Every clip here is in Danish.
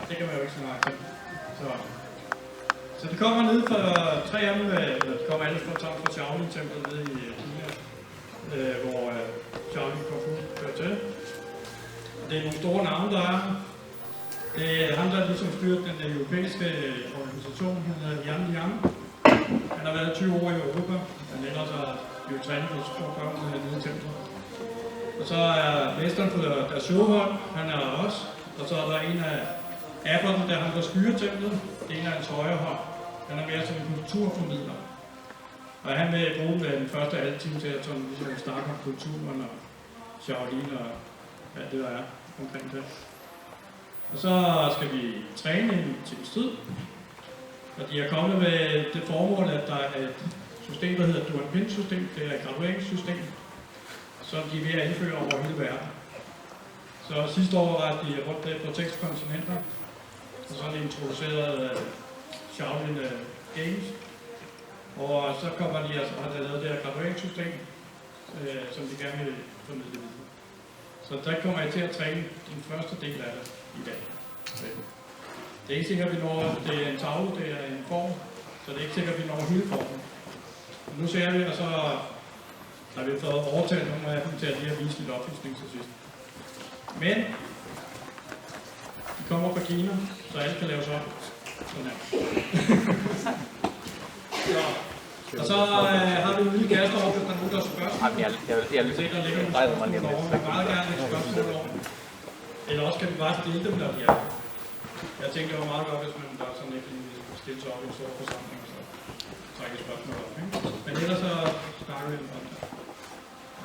Det kan man jo ikke så meget til. Så det kommer ned fra 3 af dem, eller de kommer alle fra Shaolin-templet nede i Kina, hvor Shaolin Kung Fu kører til. Og det er nogle store navne, der er. Det er ham, der ligesom styrer den europæiske organisation, han hedder Yan Liang. Han har været 20 år i Europa, men ellers har jo trænet på sport nede i templet. Og så er mesteren på deres showhold, han er også. Og så er der en af apperne, der han der styrer templet. Det er en af hans højre hånd. Han er mere som en kulturformidler. Og han vil bruge den første halve time til at ligesom snakke om kulturen og Shaolin og hvad det der er omkring det. Og så skal vi træne en times tid. Og de er kommet med det formål, at der er et system, der hedder Duan Pin-system. Det er et gradueringssystem, som de er ved at indføre over hele verden. Så sidste år var de rundt på 6 kontinenter, og så er de introduceret Shaolin Games. Og så kommer de altså har lavet det her gradueringssystem, som de gerne vil formidle videre. Så der kommer jeg til at træne den første del af det i dag. Det er ikke sikkert, at vi når, det er en tavle, det er en form, så det er ikke sikkert, at vi når hele formen. Men nu ser vi, og så har vi fået overtalt nogle af dem til at lige have vist lidt opvisning til sidst. Men de kommer fra Kina, så alt kan laves op. Sådan her. Og så har vi en lille kasse over, hvis der er nogen, der har spørgsmål. Jeg vil meget gerne et spørgsmål over. Eller også kan vi bare stille dem, der de er. Jeg tænker, det var meget godt, hvis man der er sådan et, vi skal stille sig op i en stor forsamling, og så trække et spørgsmål op. Ikke? Men ellers så snakker vi om det.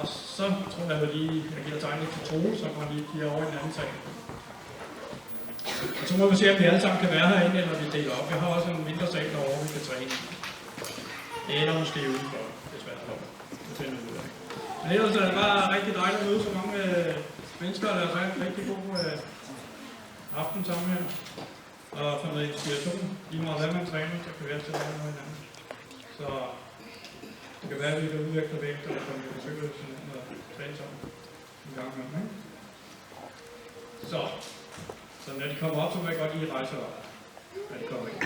Og så tror jeg, at jeg giver tegn lidt til Troel, så kan man lige give over i en anden sag. Og så må vi se, om vi alle sammen kan være herinde, eller vi deler op. Jeg har også en mindre sal derovre, vi kan træne. Eller måske udenfor, desværre. Det finder vi ud af. Men ellers er det bare rigtig dejligt at møde så mange mennesker, der har en rigtig god aften sammen her. Og få noget inspiration. Lige meget hvad man træner, så kan vi altid lære noget hinanden. Så det kan være, at vi kan udvikle vægt, eller så vi kan besøge sådan og træne sammen en gang med dem. Så når de kommer op, så vil jeg godt lige rejse op, når de kommer ind.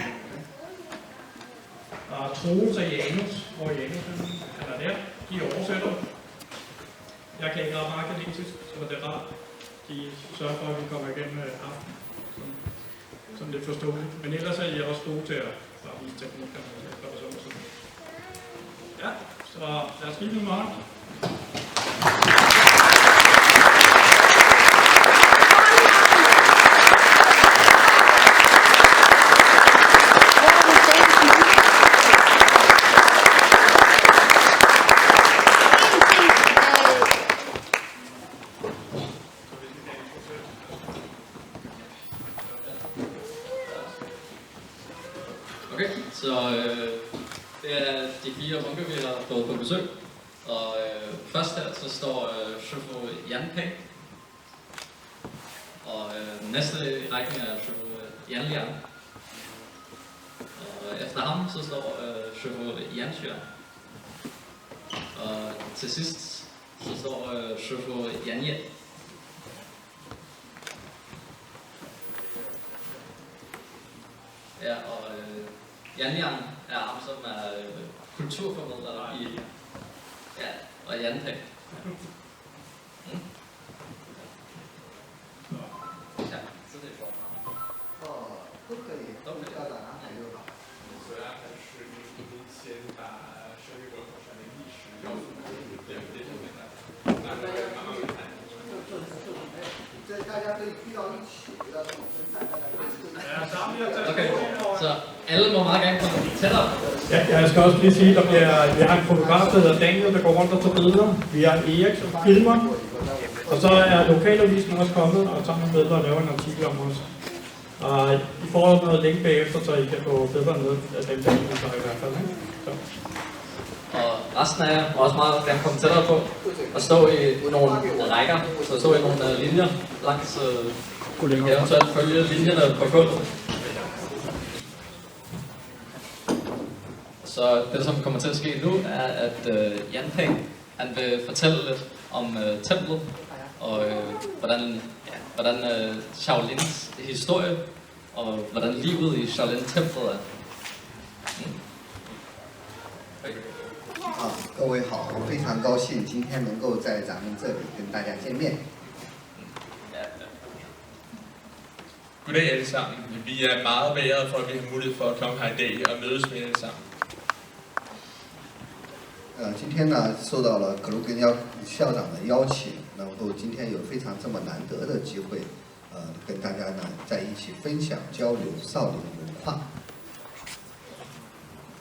Og Troels og Janus, hvor Janus han er der, de oversætter. Jeg kan ikke ret meget kinesisk, så det er rart. De sørger for, at vi kommer igennem aften. Sådan lidt forståeligt. Men ellers er I også gode til at vise teknikker. Ja, så lad os give dem meget. Så det er de 4 munke, vi har fået på besøg. Og først her så står Shifu Yan Peng. Og næste i rækken er Shifu Yan Liang. Og efter ham så står Shifu Yan Xuan. Og til sidst så står Shifu Yan Ye. Ja, og Yan Liang er ham, som er kulturformidler i og Yan Peng. Ja, så det er for mig. Okay, så alle må meget gerne komme tættere. Ja, jeg skal også lige sige, at vi har en fotograf, der hedder Daniel, der går rundt og tager billeder. Vi har Erik, som filmer. Og så er lokalavisen også kommet og tager nogle billeder og laver en artikel om os. Og I får noget link bagefter, så I kan få billeder ned af den dag, vi tager i hvert fald. Så. Og resten af jer må også meget gerne komme tættere på og stå i nogle rækker, så stå i nogle linjer langs, I kan eventuelt følge linjerne på gulvet. Så det, som kommer til at ske nu, er, at Yan Peng han vil fortælle lidt om templet, og hvordan Shaolins historie, og hvordan livet i Shaolin-templet er. 各位好，我非常高兴今天能够在咱们这里跟大家见面。 Goddag alle sammen. Vi er meget beæret for, at vi har mulighed for at komme her i dag og mødes med alle sammen. 今天呢，受到了格鲁根校长的邀請，然後今天有非常這麼難得的機會，跟大家呢在一起分享交流少林文化。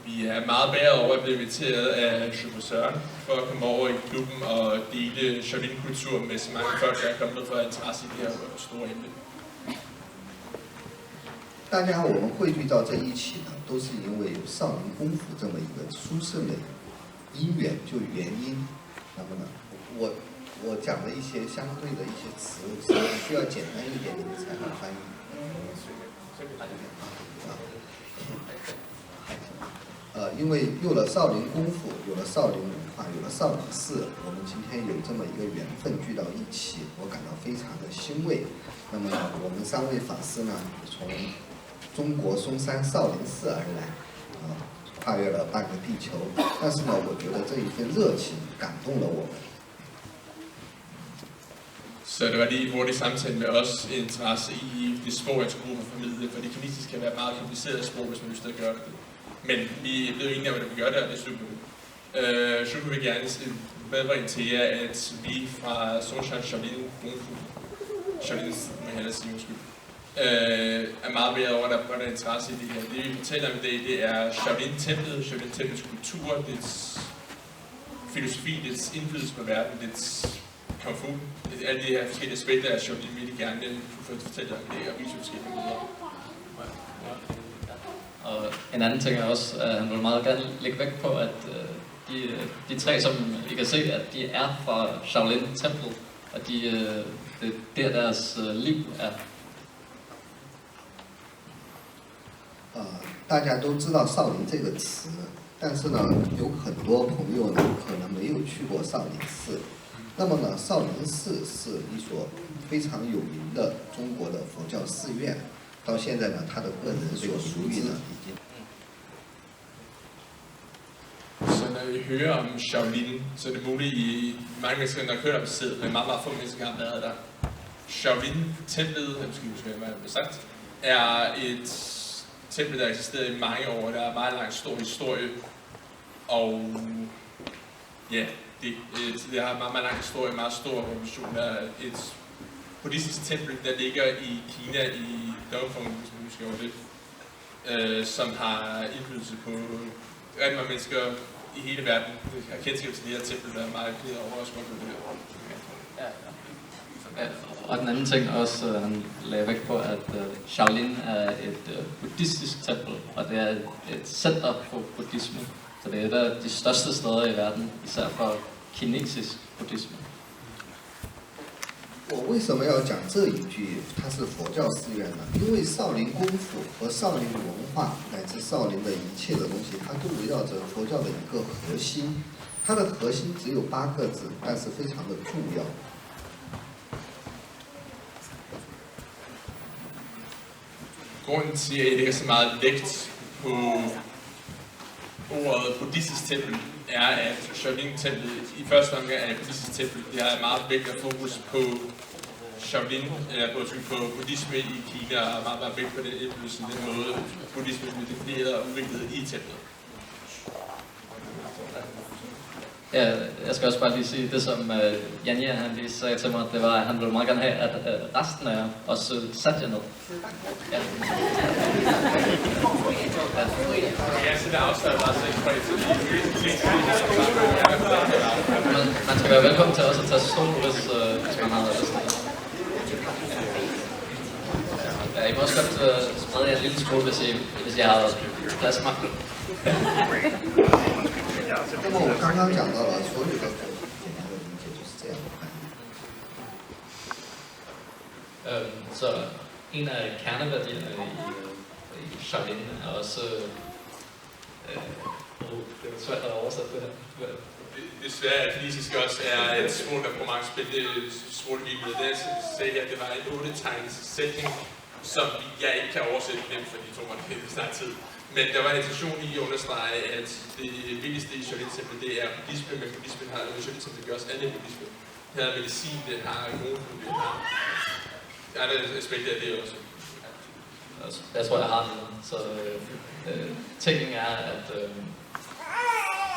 Vi er meget beæret over at blive inviteret af Super Søren for at komme over i klubben og dele Shaolin-kultur med så mange folk, der er kommet for interesse i det her store emne. 大家我們匯聚到這一起呢，都是因為有少林功夫這麼一個殊勝的因緣，就原因。那麼呢，我講的一些相對的一些詞，需要簡單一點，你們才能翻譯。因為有了少林功夫，有了少林文化，有了少林寺，我們今天有這麼一個緣分聚到一起，我感到非常的欣慰。那麼我們三位法師呢，從中國嵩山少林寺而來，跨越了半個地球。但是呢，我覺得這一份熱情感動了我們。 Så det var lige en hurtig samtale med os interesse i det sprog, jeg skulle bruge for at formidle, fordi kinesisk kan være et meget kompliceret sprog, hvis man lyst til at gøre det. Men vi er blevet enige om, at vi gør det, og det er super. Så vil vi gerne medbringe til jer, at vi fra Songshan Shaolin Kung Fu, Shaolin, må jeg hellere sige, undskyld, er meget mere over, at der er interesse i det her. Det vi fortæller om i dag, det er Shaolin-templet, Shaolin-templets kultur, dets filosofi, dets indflydelse på verden, dets Kung Fu, alle de her forskellige aspekter af Shaolin, vil de gerne fortælle om det og vise forskellige måder. Og en anden ting er også, at han vil meget gerne lægge vægt på, at de tre, som I kan se, at de er fra Shaolin-templet, og det er der deres liv er. 大家都知道少林這個詞，但是呢，有很多朋友呢可能沒有去過少林寺。那麼呢，少林寺是一所非常有名的中國的佛教寺院。 到現在呢，他的個人所屬於呢已經。Så når I hører om Shaolin, så er det muligt, at mange mennesker, der har hørt om stedet, men meget få mennesker har været der. Shaolin-templet, sagt, er et tempel, der har eksisteret i mange år. Der er meget lang stor historie, og ja, det har meget lang historie, meget stor organisation. Der er et buddhistisk tempel, der ligger i Kina i Dongfeng, hvis man husker over det, som har indflydelse på rigtig mange mennesker i hele verden. Jeg har kendskab til det her tempel, der er meget overrasket på det her. Og den anden ting også, han lagde vægt på, at Shaolin er et buddhistisk tempel, og det er et center for buddhisme. Så det er et af de største steder i verden, især for kinesisk buddhisme. 我為什麼要講這一句？它是佛教寺院呢？因為少林功夫和少林文化乃至少林的一切的東西，它都圍繞着佛教的一個核心。它的核心只有8個字，但是非常的重要。 Grunden til, at jeg lægger så meget vægt på ordet buddhistisk tempel, er, at Shaolin-templet i første omgang er et buddhistisk tempel. Det har meget vægt og fokus på Shaolin, på buddhisme i Kina, og meget vægt på den indflydelse, den måde buddhisme bliver defineret og udviklet i templet. Ja, jeg skal også bare lige sige, det som Janja han lige sagde til mig, det var, at han ville meget gerne have, at resten af jer også satte jer ned. Ja. Ja, så der afstår bare så ikke Man skal være velkommen til også at tage stol, hvis man har lyst til det. Ja, I må også godt sprede jer en lille skole, hvis I har plads magt. 那么我刚刚講到了所有的佛，簡單的理解就是這樣的。 Så en af kerneværdierne i Shaolin er også... det er svært at oversætte det her. desværre at kinesisk også er et sprog, der bruger mange spændende sprogvinkler. Det jeg sagde her, det var en 8-tegns sætning, som jeg ikke kan oversætte nemt, fordi det tog mig lidt snart tid. Men der var en intention i at understrege, at det vigtigste i Shaolin-templet, det er buddhisme, men buddhismen har noget Shaolin-templet, det gør også andet buddhisme. Det har medicin, det har nogen, det har andre aspekter af det også. Jeg tror, jeg har det. Så tænkningen er, at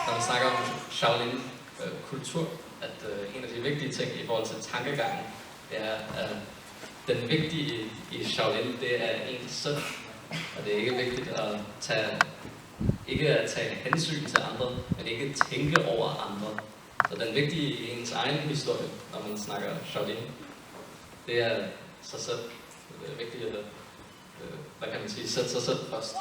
når man snakker om Shaolin-kultur, at en af de vigtige ting i forhold til tankegangen, det er, at den vigtige i Shaolin, det er en selv. Og det er ikke vigtigt at tage hensyn til andre, men ikke tænke over andre. Så den vigtige i ens egen historie, når man snakker Shaolin, det er sig selv. Det er vigtigt at, hvad kan man sige, sætte sig selv først.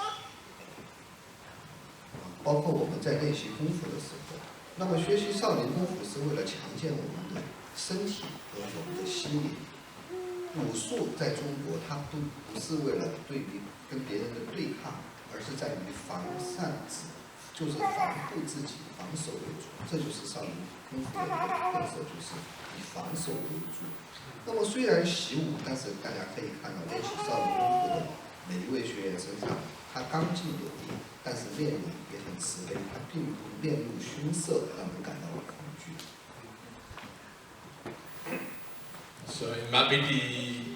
包括我们在练习功夫的时候，那么学习少林功夫是为了强健我们的身体和我们的心灵。武术在中国，它不是为了跟别人的对抗，而是在于防善就是防护自己，防守为主。这就是少林功夫的一个特色，就是以防守为主。那么虽然习武，但是大家可以看到练习少林功夫的每一位学员身上，他刚劲有力，但是面容也很慈悲，他并不面露凶色，让人感到恐惧。 Så en meget vigtig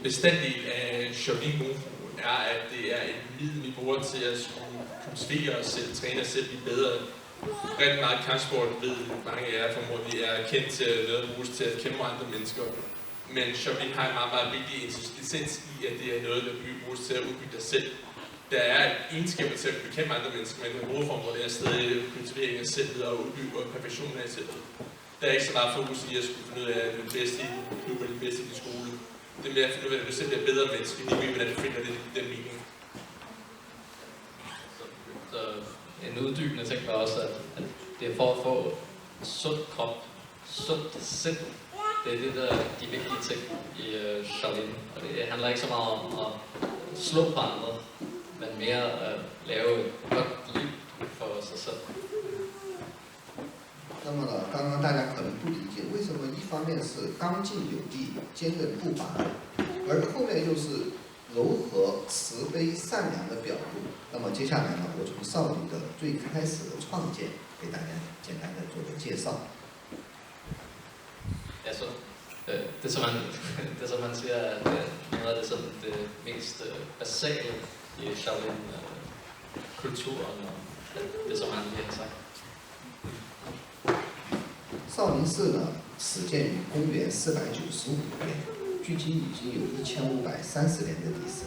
bestanddel af Shaolin Kung Fu er, at det er et middel, vi bruger til at kultivere os selv, træne os selv, blive bedre. Rigtig meget kampsport ved mange af jer formodentlig er kendt til at noget bruges til at kæmpe andre mennesker. Men Shaolin har en meget, meget vigtig essens i, at det er noget, der bruges til at udbygge dig selv. Der er egenskaber til at bekæmpe andre mennesker, men en hovedformål er stadig kultivering af selv og udbygge og perfektion af selv. Der er ikke så meget fokus i at skulle finde ud af, at du er den bedste i din klub eller den bedste i din skole. Det er mere at finde ud af, at du selv bliver bedre menneske, lige hvordan du finder den mening. Så en uddybende ting var også, at det er for at få sund krop, sundt sind. Det er det, der er de vigtige ting i Shaolin. Og det handler ikke så meget om at slå på andre, men mere at lave et godt liv for sig selv. 那么呢，刚刚大家可能不理解，为什么一方面是刚劲有力、坚韧不拔，而后面又是柔和、慈悲、善良的表露。那么接下来呢，我从少林的最开始的创建，给大家简单的做个介绍。 Ja, så det som man siger, at noget af det, sådan, det mest basale i Shaolin-kulturen, og det som man lige har sagt. 少林寺呢，始建于公元495年，距今已经有1530年的历史。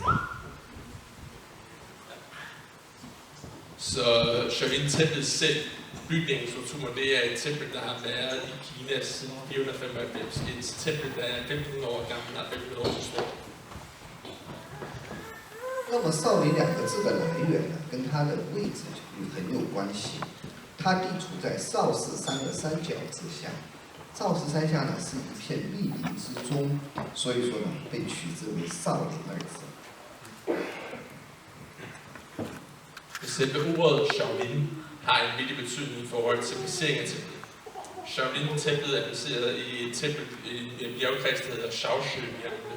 Så Shaolin-templet selv, bygningsstrukturen, det er et tempel, der har været i Kina siden 495. Et tempel, der er 1500 år gammel, har 1500 års historie. 那么少林两个字的来源呢，跟它的位置很有关系。它地处在少室山的山脚之下，少室山下呢是一片密林之中，所以说呢被取之为少林二字。 Selve ordet Shaolin har en vigtig betydning i forhold til placering af templet. Shaolin-templet er placeret i et tempel i en bjergkreds, der hedder Shaoshu-bjergene.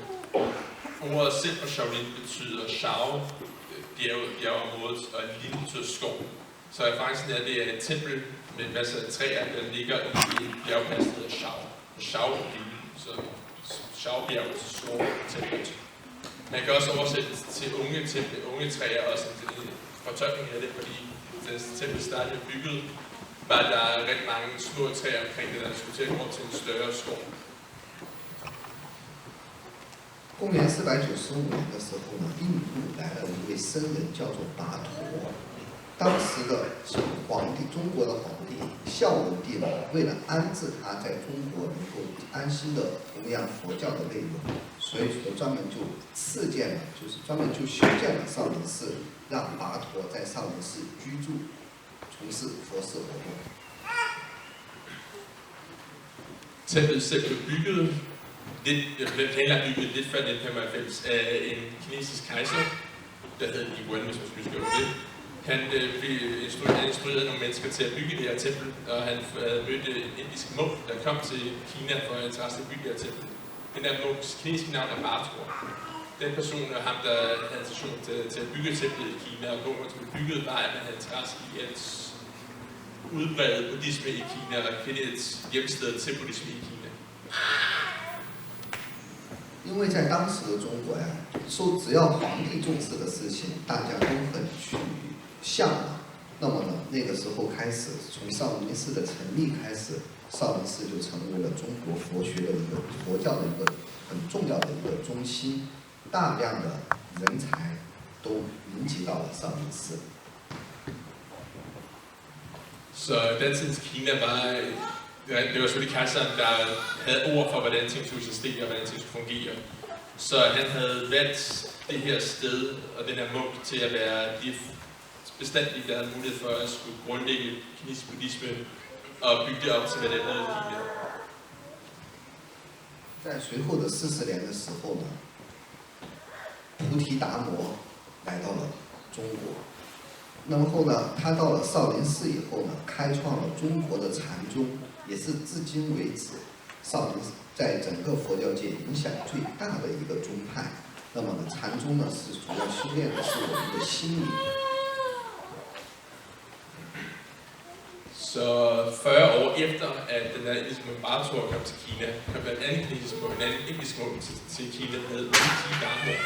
Ordet selv for Shaolin betyder Shao, bjergområdet, og Lin betyder skov. Så erfaringen er, at det er et tempel med en masse træer, der ligger i en bjergkreds, der hedder Shao. Shao er Lin, så Shao-bjerg til skov-templet. Man kan også oversætte det til unge træer, også en fortolkning af det, fordi da templet startede bygget, var der rigtig mange små træer omkring det, der skulle til at gå til en større skov. 公元495年的时候呢，印度来了一位僧人，叫做跋陀。当时的中国的皇帝孝文帝呢，为了安置他在中国能够安心的弘扬佛教的内容，所以说专门就赐建了，就是专门就修建了少林寺，让跋陀在少林寺居住，从事佛事活动。 Templet selv blev bygget planlagt bygget lidt før 1995 af en kinesisk kejser, der hed Yuan, hvis man skal huske det. Han instruerede nogle mennesker til at bygge det her tempel, og han havde mødt en indisk munk, der kom til Kina for at interesse at bygge det her tempel. Den der munks kinesiske navn er Bartur. Den person er ham, der havde intention til at bygge templet i Kina, og hvor man skulle bygge var, at man havde interesse i at udbrede buddhisme i Kina og finde et hjemsted til buddhisme i Kina. 因为在当时的中国呀，只要皇帝重视的事情，大家都很去向往。那么呢，那个时候开始，从少林寺的成立开始，少林寺就成为了中国佛学的一个佛教的一个很重要的一个中心，大量的人才都云集到了少林寺。 Så datidens Kina var, det var selvfølgelig kejseren, der havde ord for, hvordan ting skulle eksistere og hvordan ting skulle fungere. Så han havde valgt det her sted og den her munk til at være de bestandige, der havde mulighed for at skulle grundlægge kinesisk buddhisme og bygge det op til, hvad det er i Kina. 在随后的40年的时候呢，菩提达摩来到了中国。 那么后呢，他到了少林寺以后呢，开创了中国的禅宗，也是至今为止少林在整个佛教界影响最大的一个宗派。那么呢，禅宗呢是主要修炼的是我们的心灵。 Så 40 år efter, at den der indiske munk Bartur kom til Kina, kom der en anden indisk munk til Kina med Uti Darmor.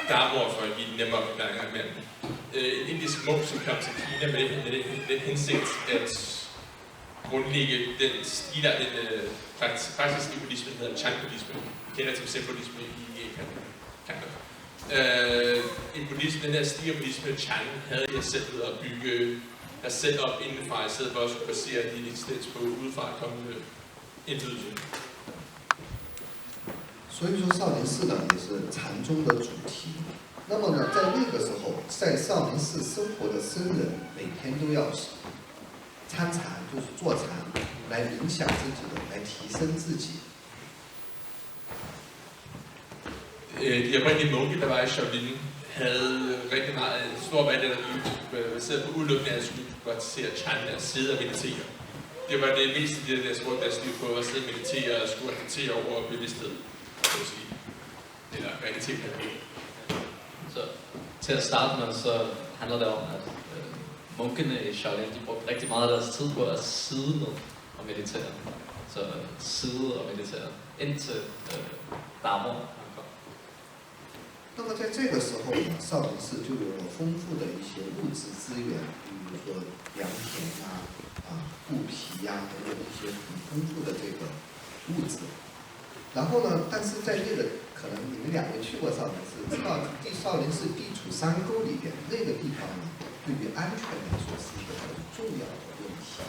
Darmor for at give den nemmere forklaring af manden. En indisk munk, som kom til Kina med den hensigt at grundlægge den praktiske buddhisme, der hedder Chan-buddhisme. Vi kender til Zen-buddhisme i Japan. En buddhisme, den her stiger-buddhisme, Chan, havde jeg selv ved at bygge der selv op indenfra, i stedet for at skulle basere din eksistens på udefra kommende indflydelse. 所以说，少林寺呢也是禅宗的主题。那么呢，在那个时候，在少林寺生活的僧人每天都要参禅，就是坐禅，来冥想自己的，来提升自己。 De oprindelige munke, der var i Shaolin, havde rigtig meget stor værdi, baseret på udelukkende at skulle praktisere Chan, at sidde og meditere. Det var det meste, det der spurgte deres liv på, at sidde og meditere og skulle reflektere over bevidsthed, så at sige. Eller realitet. Så til at starte med, så handler det om, at munkene i Shaolin, de brugte rigtig meget af deres tid på at sidde ned og meditere. Så sidde og meditere indtil Darmor. 那么在这个时候呢，少林寺就有了丰富的一些物质资源，比如说良田布匹等等一些很丰富的这个物质。然后呢，但是在那个可能你们两位去过少林寺，知道少林寺地处山沟里边，那个地方呢，对于安全来说是一个很重要的问题。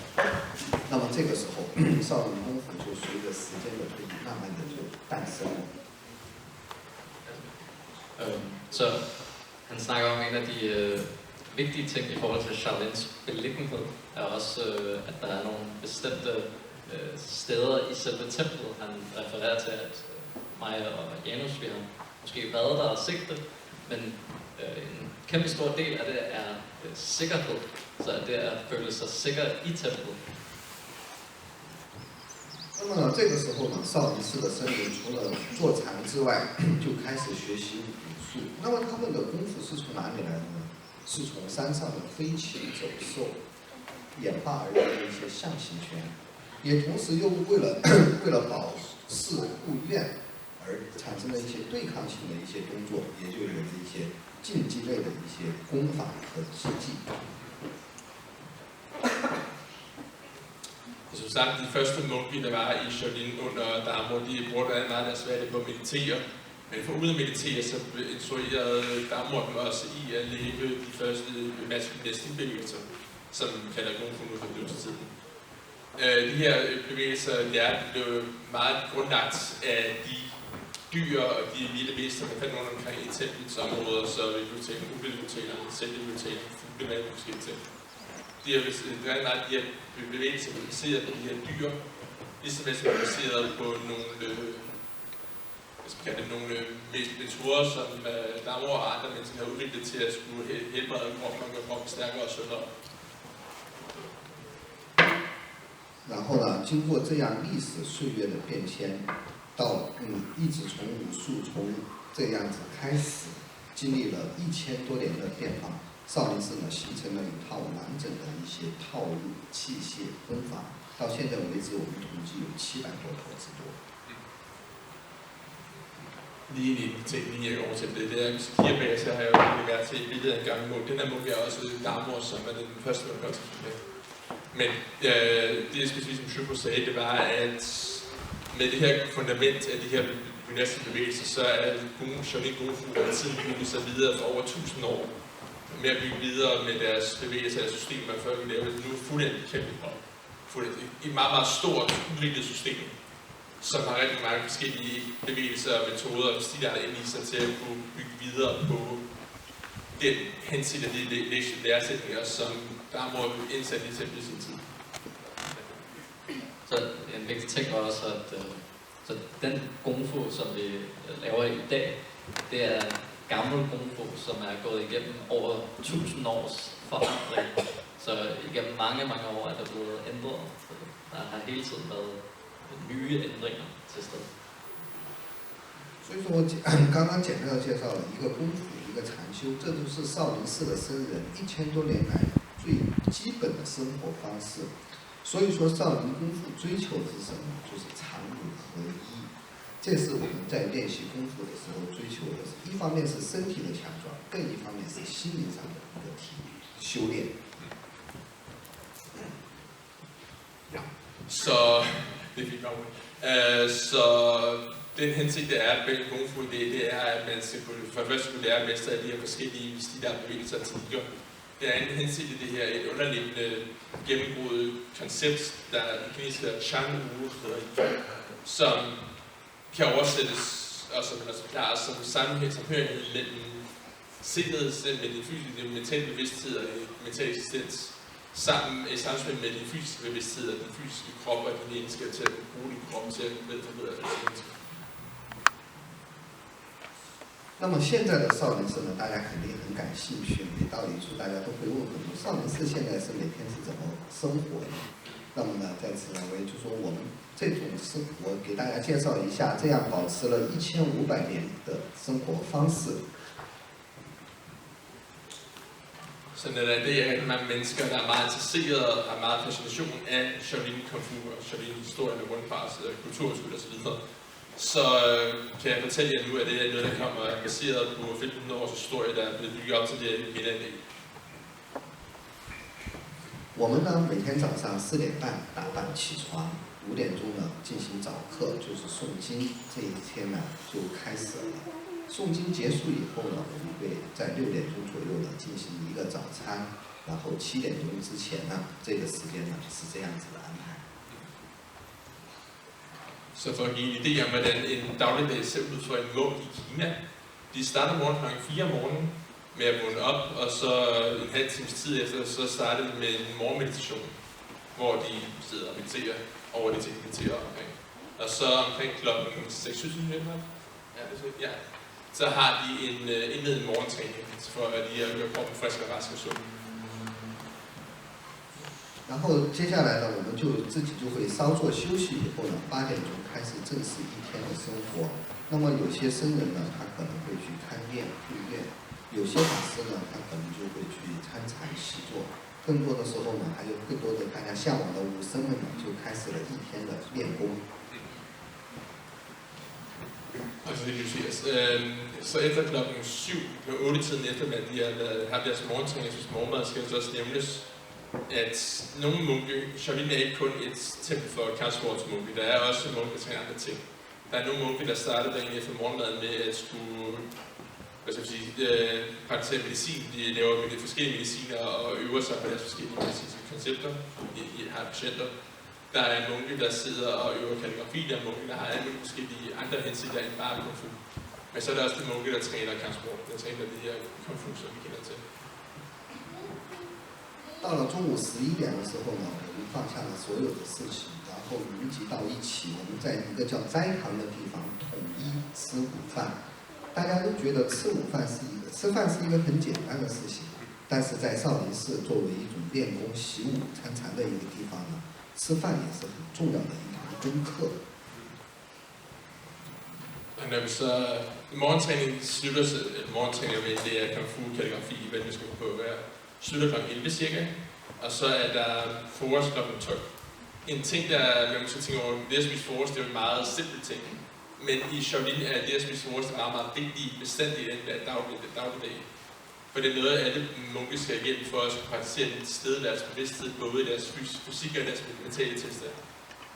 那么这个时候，少林功夫就随着时间的推移，慢慢的就诞生了。 Så han snakker om en af de vigtige ting i forhold til Shaolins beliggenhed, er også, at der er nogle bestemte steder i selve templet. Han refererer til, at mig og Janus, vi har måske været der og set det, men en kæmpe stor del af det er sikkerhed, så at det er at føle sig sikker i templet. 那么呢，这个时候呢，少林寺的僧人除了坐禅之外，就开始学习武术。那么他们的功夫是从哪里来的呢？是从山上的飞禽走兽演化而来的一些象形拳，也同时又为了保释护院而产生了一些对抗性的一些动作，也就有了一些竞技类的一些功法和技技。 Som sagt, de første munke, der var i Shaolin under Darmor, de brugte meget deres værdi på at meditere. Men for uden at meditere, så instruerede Darmor dem også i at leve de første maskuline stilbevægelser, som kalder Kung Fu nu for dødstiden. De her bevægelser blev meget grundlagt af de dyr og de vilde væsener, der fandt rundt omkring i templets områder, så vi kunne tale ubebiblioteker, selvbiblioteker, fuglevalg og forskellige ting. De her bevægelser er baseret på de her dyr, ligesom hvis man er baseret på nogle nogle metoder, som Damor og andre mennesker har udviklet til at skulle helbrede kroppen og gøre kroppen stærkere og sundere. 然后呢，经过这样历史岁月的变迁，到一直从武术从这样子开始，经历了1000多年的变化，少林寺呢形成了一套完整的一些套路、器械、功法。到现在为止，我们统计有700多套之多。 Lige en ting, lige jeg oversætter det, det er, hvis I kigger bag, så har jeg jo været til et billede af en gammel munk. Den her munk er også Damor, som er den første, man gør til Kina. Men det specifikt, som Shuko sagde, det var, at med det her fundament af de her dynastiske bevægelser, så er Shaolin Kung Fu over tiden bygget sig videre for over 1000 år. Med at bygge videre med deres bevægelser og systemer, før vi laver det nu fuldendt kæmpe op. Et meget, meget stort, udviklet system, som har rigtig mange forskellige bevægelser og metoder og stilarter ind i sig til at kunne bygge videre på den hensigt af de læresætninger, som Damor indsatte i templet i sin tid. Så en vigtig ting var også, at så den kung fu, som vi laver i dag, det er gammel kung fu, som er gået igennem over 1000 års forandring. Så igennem mange, mange år er der blevet ændret. Så der har hele tiden været nye ændringer til stede. 所以说我刚刚简单的介绍了一个功夫，一个禅修，这都是少林寺的僧人1000多年来最基本的生活方式。所以说少林功夫追求的是什么？就是常武合一。这是我们在练习功夫的时候追求的，一方面是身体的强壮，更一方面是心灵上的一个修炼。Så det fik så den hensigt, der er bag Kung Fu, det er, at man skal for det første skulle lære at mestre de her forskellige stilarter bevægelser og teknikker. Der er en hensigt i det her, et underliggende gennembrud koncept, der den kinesiske hedder Chang Wu, som kan oversættes, og som man også klarer som samhørighed mellem sindet, med den fysiske, mentale bevidsthed og mental eksistens, sammen i samspil med den fysiske bevidsthed og den fysiske krop og din egenskab til at bruge din krop til at forbedre din egenskab. 那么现在的少林寺呢，大家肯定很感兴趣，没道理说大家都会问很多，少林寺现在是每天是怎么生活的？那么呢，在此呢，我也就说我们这种生活给大家介绍一下，这样保持了1500年的生活方式。 Så det er rigtig mange mennesker, der er meget interesserede og har meget fascination af Shaolin Kung Fu og Shaolin-historien og grundfars kulturskyld osv. Så kan jeg fortælle jer nu, at det er noget, der kommer baseret på 1500 års historie, der er blevet bygget op til det her i dag. 我们呢，每天早上4点半打扮起床，5点钟呢进行早课，就是诵经。这一天呢就开始了。诵经结束以后呢，我们会在6点钟左右呢进行一个早餐，然后7点钟之前呢，这个时间呢是这样子的安排。 Så for at give en idé om, hvordan en dagligdag ser ud for en munk i Kina. De starter morgen kl. 4 om morgenen med at vågne op, og så en halv times tid efter, så starter de med en morgenmeditation, hvor de sidder og mediterer over det, de mediterer omkring. Og så omkring klokken 6-7, ja, så har de en indledende morgentræning, for at de gør kroppen frisk og rask og sund. 然后接下来呢，我们就自己就会稍作休息以后呢，8点钟开始正式一天的生活。那么有些僧人呢，他可能会去看殿会院；有些法师呢，他可能就会去参禅习坐。更多的时候呢，还有更多的大家向往的武僧们呢，就开始了一天的练功。 Altså det justeres. Så efter klokken 7, kl. 8-tiden efter, at de har deres morgentræning hos morgenmad, skal det også nævnes, at nogle munke, Shaolin er ikke kun et tempel for kampsportsmunke, der er også munke, der træner andre ting. Der er nogle munke, der starter dagen efter morgenmaden med at skulle praktisere medicin. De laver forskellige mediciner og øver sig på deres forskellige medicinske koncepter. De har patienter. Der er munke, der sidder og øver kalligrafi, der er munke, der har alle mulige forskellige andre hensigter end bare kung fu. Men så er der også de munke, der træner kampsport, der træner det her kung fu, som vi kender til. 到了中午11点的时候呢，我们放下了所有的事情，然后云集到一起，我们在一个叫斋堂的地方统一吃午饭。大家都觉得吃饭是一个很简单的事情，但是在少林寺作为一种练功习武参禅的一个地方呢，吃饭也是很重要的一堂功课。 Og når vi så morgentræning slutter, morgentræning det er Kung Fu kalligrafi, hvad vi skal på hver, slutter kl. 11 cirka, og så er der frokost kl. 12. En ting, der man måske tænker over, det at spise frokost, det er jo en meget simpel ting, men i Shaolin er det at spise frokost en meget, meget vigtig bestanddel af dagligdag. For det er noget, alle munke skal igennem for at praktisere en tilstedeværelse bevidsthed, både i deres fysik og deres mentale tilstand.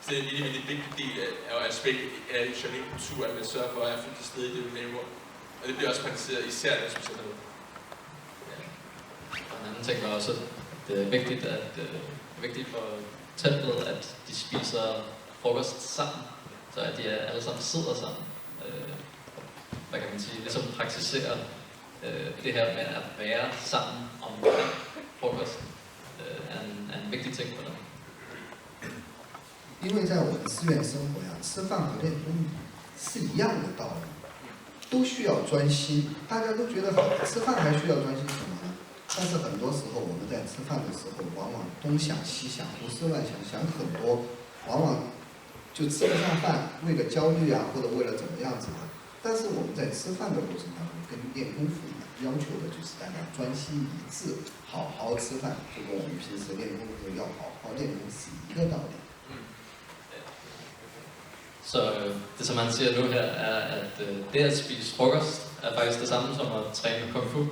Så det er en lille vigtig del af aspektet af Shaolin-kultur, at man sørger for at være fuldt til stede i det, vi laver. Og det bliver også praktiseret især, når man sætter noget. En anden ting var også, at det er vigtigt for templet, at de spiser frokost sammen, så at de alle sammen sidder sammen. Hvad kan man sige? Ligesom praktiserer det her med at være sammen omkring frokost er en vigtig ting for dem. 因为在我们寺院生活呀，吃饭和练功是一样的道理，都需要专心。大家都觉得吃饭还需要专心什么呢？但是很多时候我们在吃饭的时候，往往东想西想，胡思乱想，想很多，往往就吃不上饭，为了焦虑啊，或者为了怎么样子的。但是我们在吃饭的过程当中，跟练功夫一样，要求的就是大家专心一致，好好吃饭，就跟我们平时练功夫要好好练功是一个道理。 Så det, som han siger nu her, er, at det at spise frokost er faktisk det samme som at træne Kung Fu.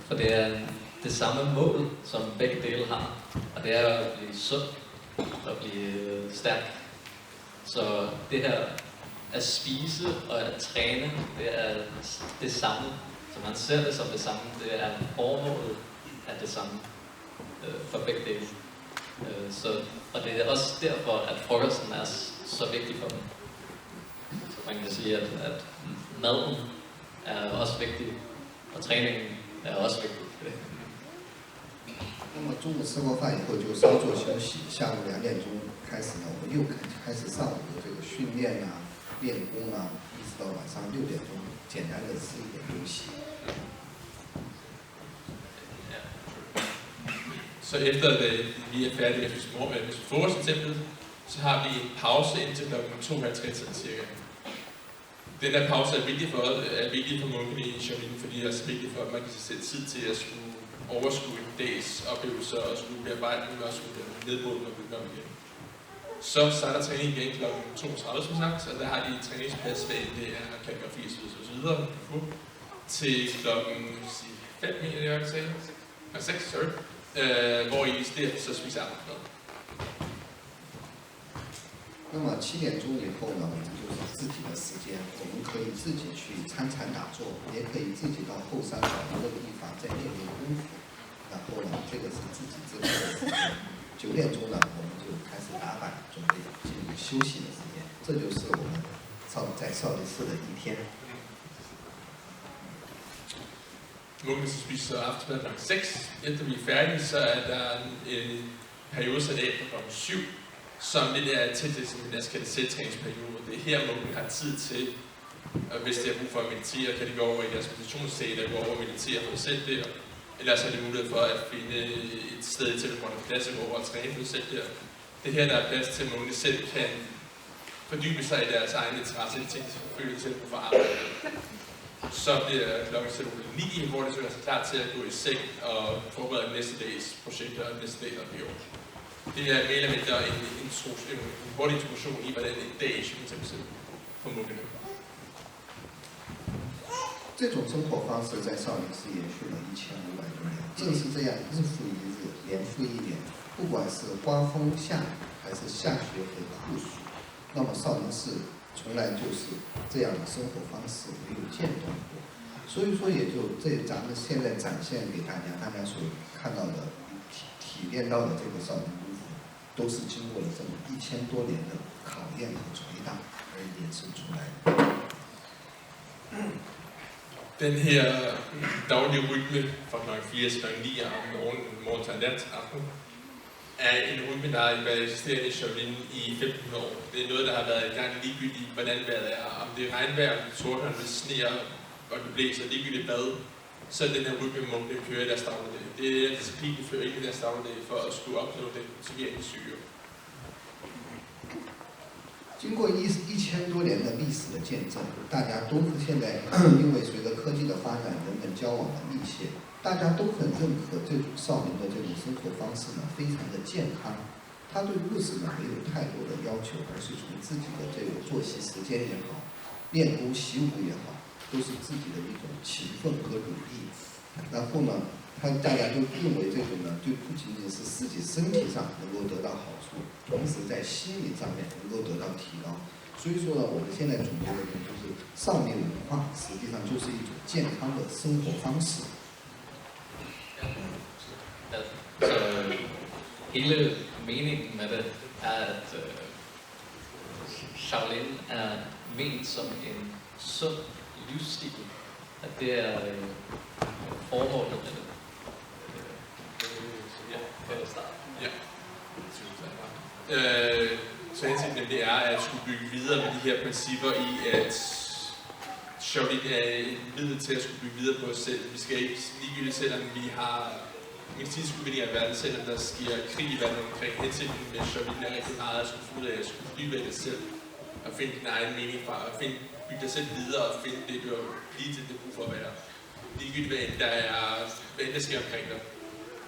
For det er det samme mål, som begge dele har, og det er at blive sund og blive stærk. Så det her at spise og at træne, det er det samme. Så man ser det som det samme, det er formålet af det samme for begge dele. Og det er også derfor, at frokosten er så vigtig for dem. Så man kan sige, at maden er også vigtig, og træningen er også vigtig. 那么中午吃过饭以后就稍作休息，下午2点钟开始呢，我们又开始上午的这个训练啊、练功啊，一直到晚上6点钟，简单的吃一点东西。 Så efter vi er færdige med frokost i templet, så har vi en pause indtil kl. 2:50 cirka. Den her pause er vigtig for munkene i Shaolin, fordi det er også vigtigt for, at man kan sætte tid til at skulle overskue en dags oplevelser og skulle bearbejde dem og skulle nedbryde og bygge om igen. Så starter træningen igen kl. 2:30 som sagt, og der har de en træningsplads, hvad det er kalligrafi og så videre, til kl. 5 mener jeg kan sige. 6, sorry. Hvor I der så spiser aftensmad. 那么7点钟以后呢，我们就是自己的时间，我们可以自己去参禅打坐，也可以自己到后山找一个地方再练练功夫。然后呢，这个是自己自己的时间。9点钟呢，我们就开始打板，准备进入休息的时间。这就是我们在少林寺的一天。 Munkene skal spise så aftensmad kl. 6. Efter vi er færdige, så er der en periode sat af på kl. 7, som lidt er tæt til sådan en skatesættræningsperiode. Det er her, munkene har tid til, og hvis de har brug for at meditere, kan de gå over i deres meditationssal og gå over og meditere for sig selv der. Ellers har de mulighed for at finde et sted til, hvor der er plads at gå over og træne for sig selv der. Det her, der er plads til, at munkene selv kan fordybe sig i deres egen interesse i ting, følge til for arbejde. Så bliver klokken 9, hvor det så er klar til at gå i seng og forberede næste dags projekter og næste dag, der bliver gjort. Det er mere eller mindre en hurtig introduktion i, hvordan en dag i Shaolin ser ud for munkene. 这种生活方式在少林寺延续了1500多年，正是这样日复一日、年复一年，不管是刮风下雨还是下雪和酷暑，那么少林寺从来就是这样的生活方式没有间断过。所以说，也就咱们现在展现给大家所看到的、体验到的这个少林功夫，都是经过了这么1000多年的考验和捶打而衍生出来的。 Den her daglige rytme fra kl. 4 til kl. 9 om morgenen til nat aften er en rytme, der har været eksisterende i Shaolin i 1500 år. Det er noget, der har været i gang ligegyldigt, hvordan vejret er. Om det er regnvejr, om det tordner, om det sneer, og det blæser, ligegyldigt hvad, så er den her rytme, munke kører i deres dagligdag. Det er en disciplin, de fører ikke i deres dagligdag for at skulle opnå den motiverende syge. 经过1000多年的历史的见证，大家都现在因为随着科技的发展，人们交往的密切，大家都很认可这种少林的这种生活方式呢，非常的健康。他对物质呢没有太多的要求，而是从自己的这个作息时间也好，练功习武也好，都是自己的一种勤奋和努力。然后呢，大家都认为这种呢，就不仅仅是自己身体上能够得到好处，同时在心理上面能够得到提高。所以说呢，我们现在总结的就是少林文化实际上就是一种健康的生活方式。Så hele meningen med det er, at Shaolin er ment som en sund livsstil. At det er formålet med det. Ja, for at starte. Ja. Så hensigten det er at skulle bygge videre med de her principper i, at Shaolin er et middel til at skulle bygge videre på os selv. Vi skal ikke ligegyldigt, selvom vi har medicinske udviklinger i verden, selvom der sker krig i verden omkring. Hensigten med Shaolin er rigtig meget at skulle finde ud af at skulle fordybe dig selv og finde din egen mening fra, og bygge dig selv videre og finde det, du har lige til det brug for at være. Ligegyldigt hvad end der sker omkring dig.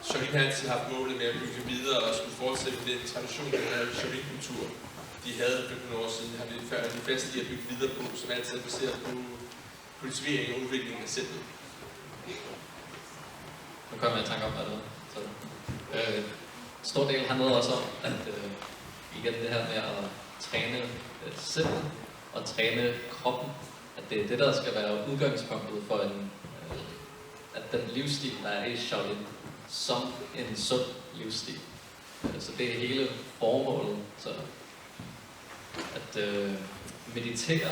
Shaolin har altid haft målet med at bygge videre og skulle fortsætte med den tradition, den her Shaolin-kultur, de havde 15 år siden, har de fast i at bygge videre på, som altid er baseret på kultivering og udvikling af selvet. Nu kommer jeg i tanke om, hvad det er. Stor del handlede også om, at igen det her med at træne selv og træne kroppen, at det er det, der skal være udgangspunktet for at den livsstil, der er i Shaolin, som en sund livsstil. Så det er hele formålet. Så at meditere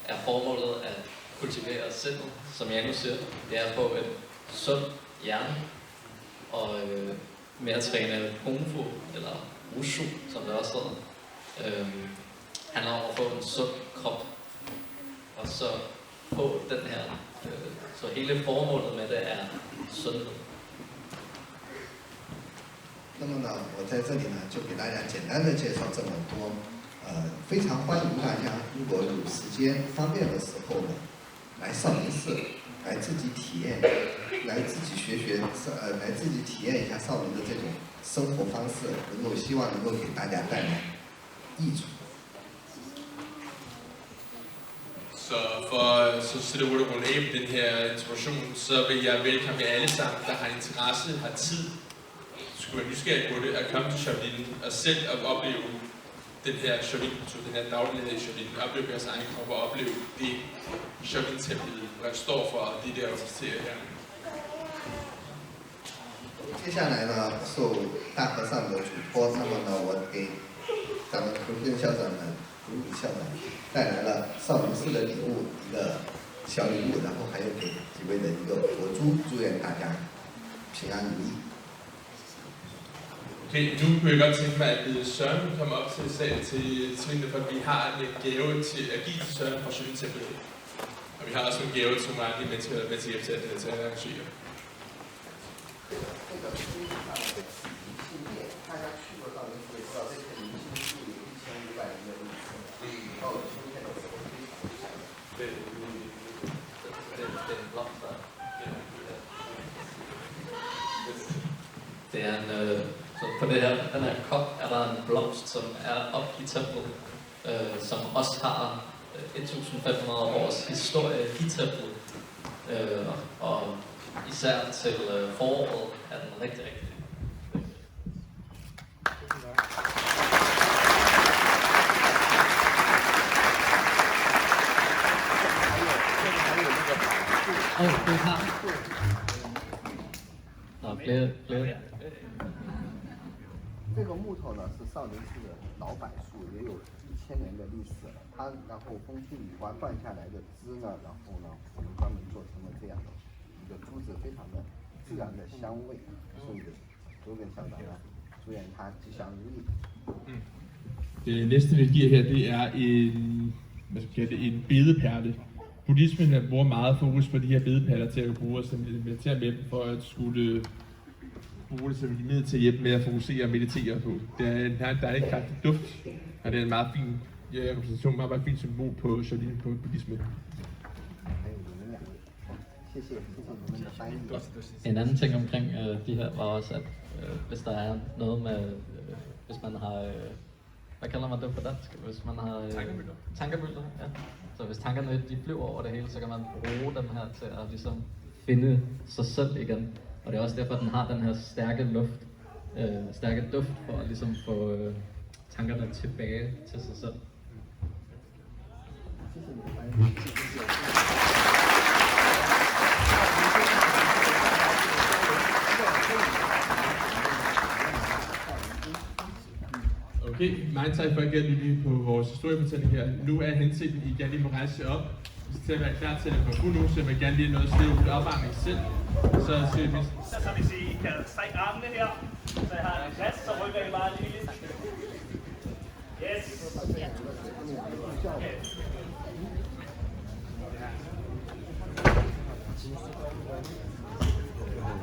er formålet at kultivere sindet, som jeg nu siger. Det er at få et sundt hjerne, og med at træne kung fu, eller wushu, som det også hedder, handler om at få en sund krop, og så få den her, så hele formålet med det er sundhed. 那么呢，我在这里呢就给大家简单的介绍这么多，非常欢迎大家，如果有时间方便的时候呢，来少林寺，来自己体验，来自己来自己体验一下少林的这种生活方式，希望能够给大家带来益处。 Så stille og roligt rundt af på den her introduktion, så vil jeg velkommen jer alle sammen, der har interesse, har tid, skulle være nysgerrig på det, at komme til Shaolin og selv at opleve den her Shaolin-kultur, den her daglighed i Shaolin, opleve deres egen krop og opleve det Shaolin-templet, hvad det står for, og det der repræsenterer her. 接下来呢，受大和尚的嘱托，那么呢，我给咱们坤坤校长呢。 鲁鲁校长带来了少林寺的礼物，一个小礼物，然后还有给几位的一个佛珠，祝願大家平安如意。Okay, nu kunne jeg godt tænke mig, at Søren kommer op til salen til tingene, for vi har en gave til at give til Søren fra Shaolin-templet. Og vi har også en gave til mange mennesker, der er med til at arrangere. 大家去过少林寺也知道，这个明星是有1500人的历史，到了秋天的时候非常的漂亮。Det er en blomster. Det er en, så på den her kop er der en blomst, som er op i templet, som også har 1500 års historie i templet. Og især til foråret er den rigtig, rigtig.这个木头呢是少林寺的老柏树，也有1000年的历史。它然后风吹雨刮断下来的枝呢，然后呢我们专门做成了这样的一个珠子，非常的自然的香味。所以周根校长呢，祝愿他吉祥如意。 Det næste, vi giver her, det er en bedeperle. Buddhismen bruger meget fokus på de her bedeperler til at bruge os meditere med dem, for at skulle bruge det som et middel til at hjælpe med at fokusere og meditere på. Der er en kraftig duft, og det er en meget fin repræsentation, meget fint symbol på Shaolin, på buddhismen. En anden ting omkring de her var også, at hvis der er noget med, hvis man har, hvad kalder man det på dansk? Hvis man har tankemøller, ja. Så hvis tankerne de flyver over det hele, så kan man bruge dem her til at ligesom finde sig selv igen. Og det er også derfor, at den har den her stærke duft for at ligesom få tankerne tilbage til sig selv. Okay, mange tak for at gøre lige på vores historiefortælling her. Nu er hensigten, I gerne lige må rejse jer op. Vi skal være klar til at gå fuld nu, så man gerne lige noget sted ud opvarmning selv. Så siger vi... Så vil sige, I kan strække armene her, så jeg har en plads, så rykker I bare lige lidt. Yes. Okay.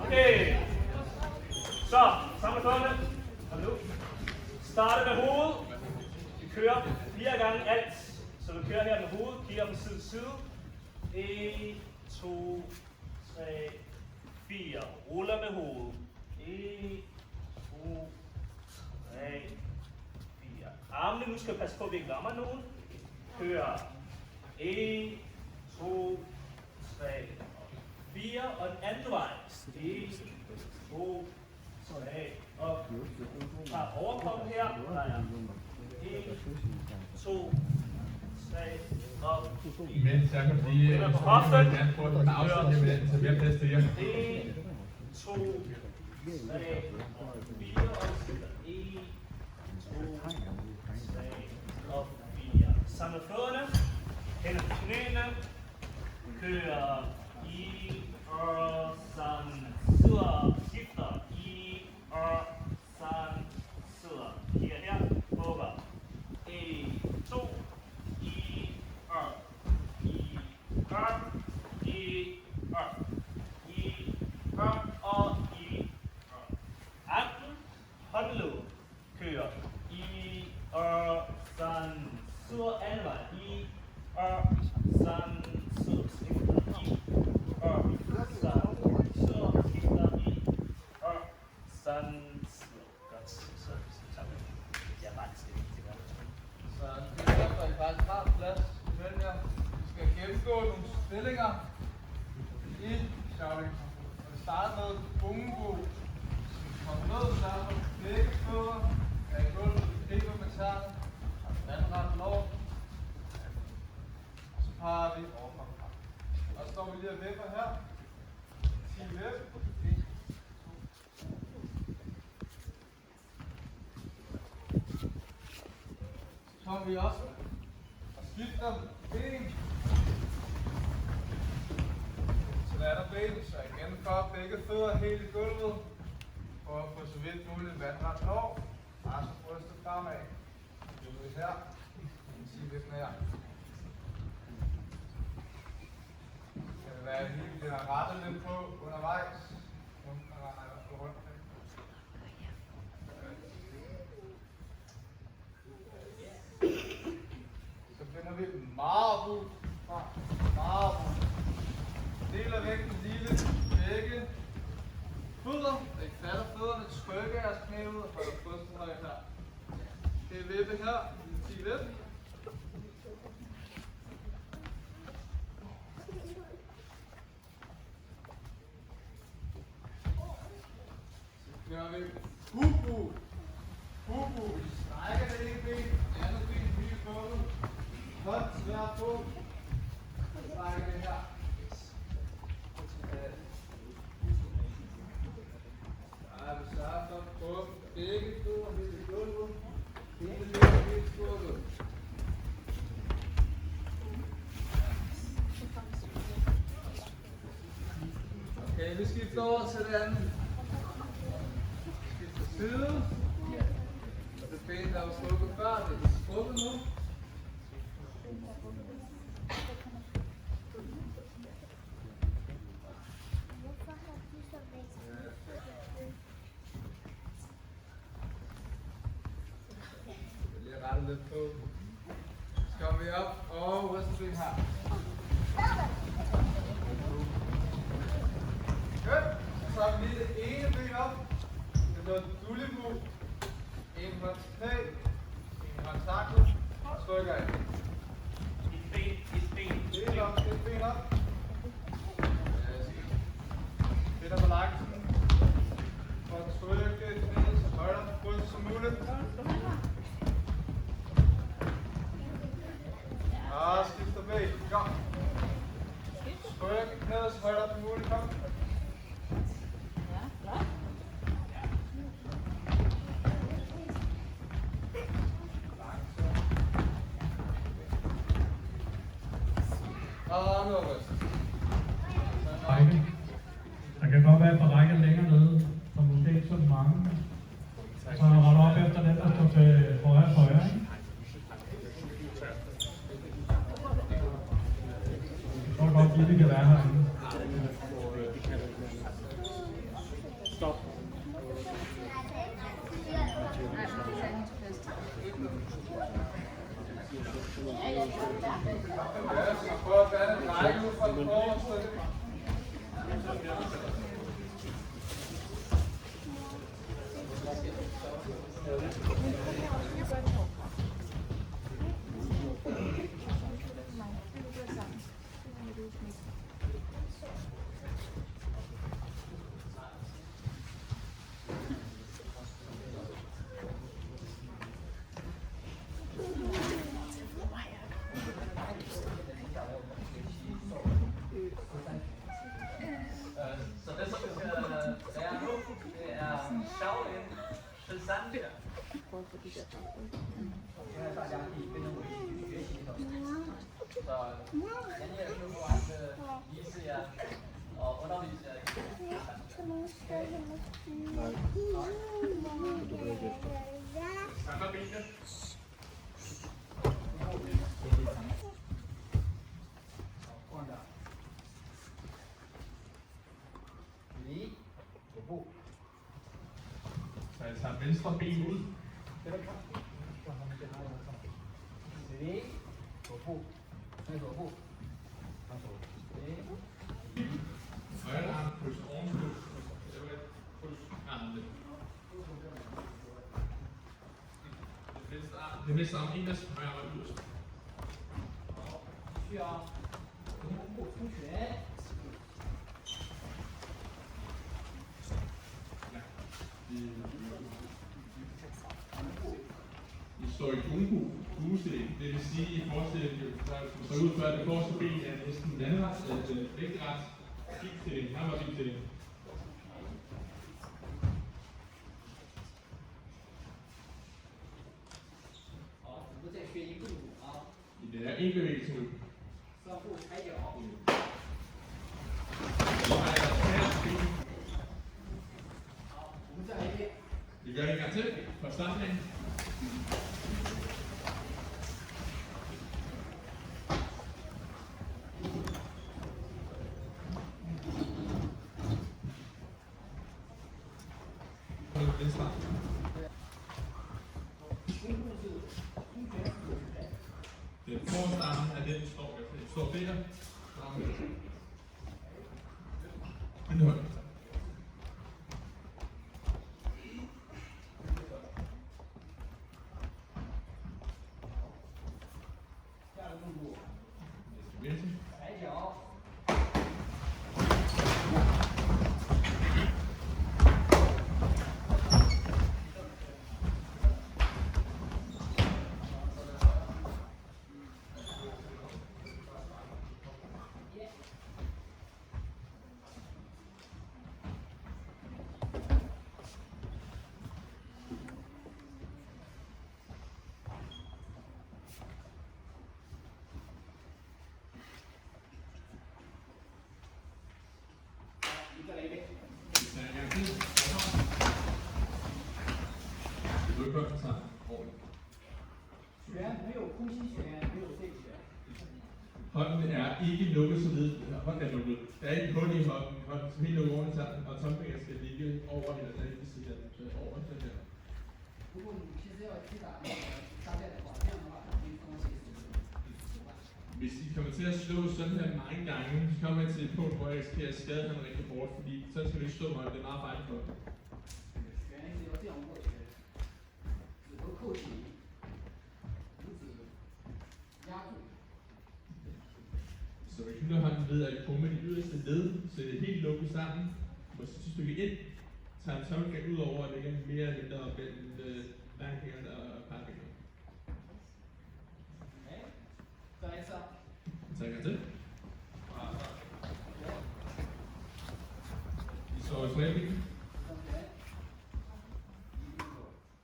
Okay. Så, sammen med fødderne. Kom nu. Starte med hovedet. Vi kører 4 gange alt. Så vi kører her med hovedet, kigger fra side til side. 1, 2, 3, 4. Ruller med hovedet. 1, 2, 3, 4. Armene nu skal passe på, at vi ikke rammer nogen. Kører. 1, 2, 3, 4. Og den anden vej. 1, 2, 3, op. Tag overkommen her. Der er 1, 2, 3, op. Men så kan vi lige på hoften. prøve at afslutte med den, så mere plads til jer. 1, 2, 3, 4, og 1, 2, 3, og 4. Samle fødderne, hænder på knæene, kører i, og sådan, sidder, skifter, i, og sådan, sidder. Kigger her, hugger. 1, 2, i, og, i, og, i, og, i, og, i, og. Anklen, håndled, kører. I, og, sådan, sidder anden vej. I, og, sådan, sidder, skifter. I, og, sådan, sidder, skifter. I, og, sådan, sidder. Godt, så tager vi. Jeg er bare til det. Så det er derfor, I faktisk har plads mellem jer. Vi skal gennemgå nogle stillinger i Shaolin Kung Fu. Og vi starter med bungo. Kom ned, så er der begge fødder. Er i gulvet, griber med tæerne. Vandret lov. Så parer vi overfra. Og så står vi lige og vipper her. 10 vip. 1, 2. Så kommer vi også og skifter ben. Så der er der ben, så igen for begge fødder helt i gulvet. For at få så vidt muligt vandret lov. Og så brystet fremad. Det er her. Den siger lidt mere. Kan det være helt, den har rettet lidt på undervejs. Rundt. Så finder vi marbu fra marbu. Deler vægten lille begge fødder. Ikke fatter fødderne, trykker jeres knæ ud og holder brystet højt her. Det er vippe her, 10 vip. Så gør vi bubu. Bubu. Vi strækker det ene ben, det andet ben helt i gulvet. Hånd svær på. Strækker det her. Ja, vi sørger for at få begge fødder helt i gulvet. Hele ben helt i gulvet. Okay, vi skifter over til det andet. Skifter side. ben, der var strukket før, det er strukket nu. Jeg retter lidt på. Så kommer vi op og ryster ben her. Godt. Så tager vi lige det ene ben op. Det bliver dulibu. En hånd til knæ. En hånd taklet. Trykker ind. Et ben op. Finder balancen. For at trykke knæet så højt op på brystet som muligt. Og skifter ben. Kom. Tryk knæet så højt op som muligt. Kom. Og nu ryst. Række. Der kan godt være et par rækker længere nede, som måske ikke så mange. Så hold op efter den, der står til højre, ikke? Jeg tror godt, at vi kan være herinde. Stop. Ja, så prøv at danne en række ud fra den forreste. Så det, som vi skal lære nu, det er Shaolin Shizan. Så Daniel nu må vise jer og undervise jer i Andre benene. Så jeg tager venstre ben ud. Højre arm kryds ovenpå. Kryds armene. Det venstre arm inderst, højre arm yderst. I står i gungu, buestilling. Det vil sige, i forhold til, at du står ud før det forreste ben er næsten landret, eller vægtret. Bipstilling, hammer bipstilling. Det er en bevægelse nu. Vi gør det en gang til fra starten af. Venstre. Den forreste arm er den, du står der. Men højt. Venstre. Du er godt, så. 空心拳没有这个拳。 Hånden er ikke lukket så ved. Hånden er lukket. Der er ikke hul i hånden. Hånden skal helt lukke ordentligt sammen, og tommelfingeren skal ligge over eller der ved siden af den. Så over den der. 如果你其实要击打那个沙袋的话，这样的话可以放到这个位置。 Hvis I kommer til at slå sådan her mange gange, så kommer man til et punkt, hvor jeg risikerer at skade ham rigtig hårdt, fordi så skal du ikke slå mig, det er meget farligt for ham. 拳是要这样握拳，指头扣紧，拇指压住。 Så vi knytter hånden ved at krumme de yderste led, så det er helt lukket sammen. Og så stykke ind, tager en tommelfinger ud over og lægger mere eller mindre op mellem langfingeren og pegefingeren. Okay. 再来一次。 Så en gang til. I står i fræbingen. 上拳，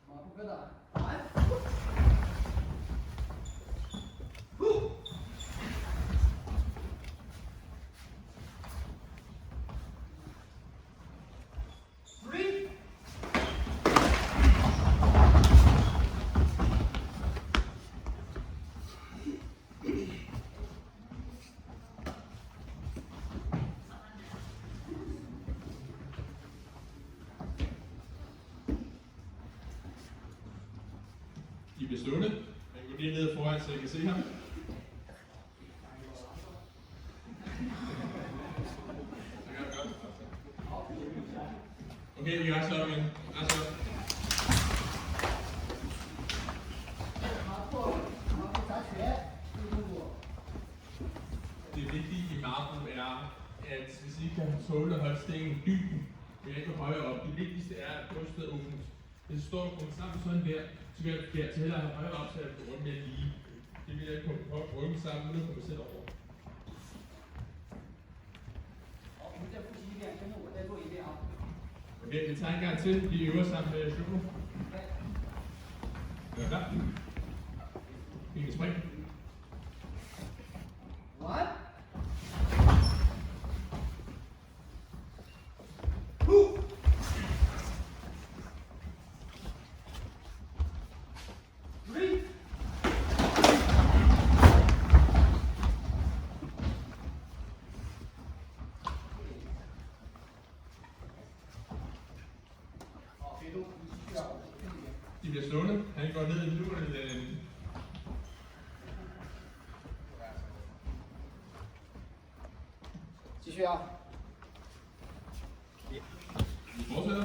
马步疙瘩，来。 I bliver stående. Man går lige ned foran, så I kan se ham. Okay, vi rejser op igen. Rejser op. Det vigtige i marken er, at hvis I kan tåle at holde stængen dyb, men ikke højere op. Det vigtigste er, at brystet er åbent. Hvis du står og kommer sammen sådan der, så kan jeg til hellere have højere op, så jeg går rundt mere lige. Det vil jeg komme på ryggen sammen, nu kommer jeg selv over. 好，我们再复习一遍，跟着我再做一遍啊。 Okay, vi tager en gang til. Vi øver sammen med Shuko. Gør klar. Vi kan springe. 1。 De bliver stående. Han går ned i luren. 继续啊。 Vi fortsætter.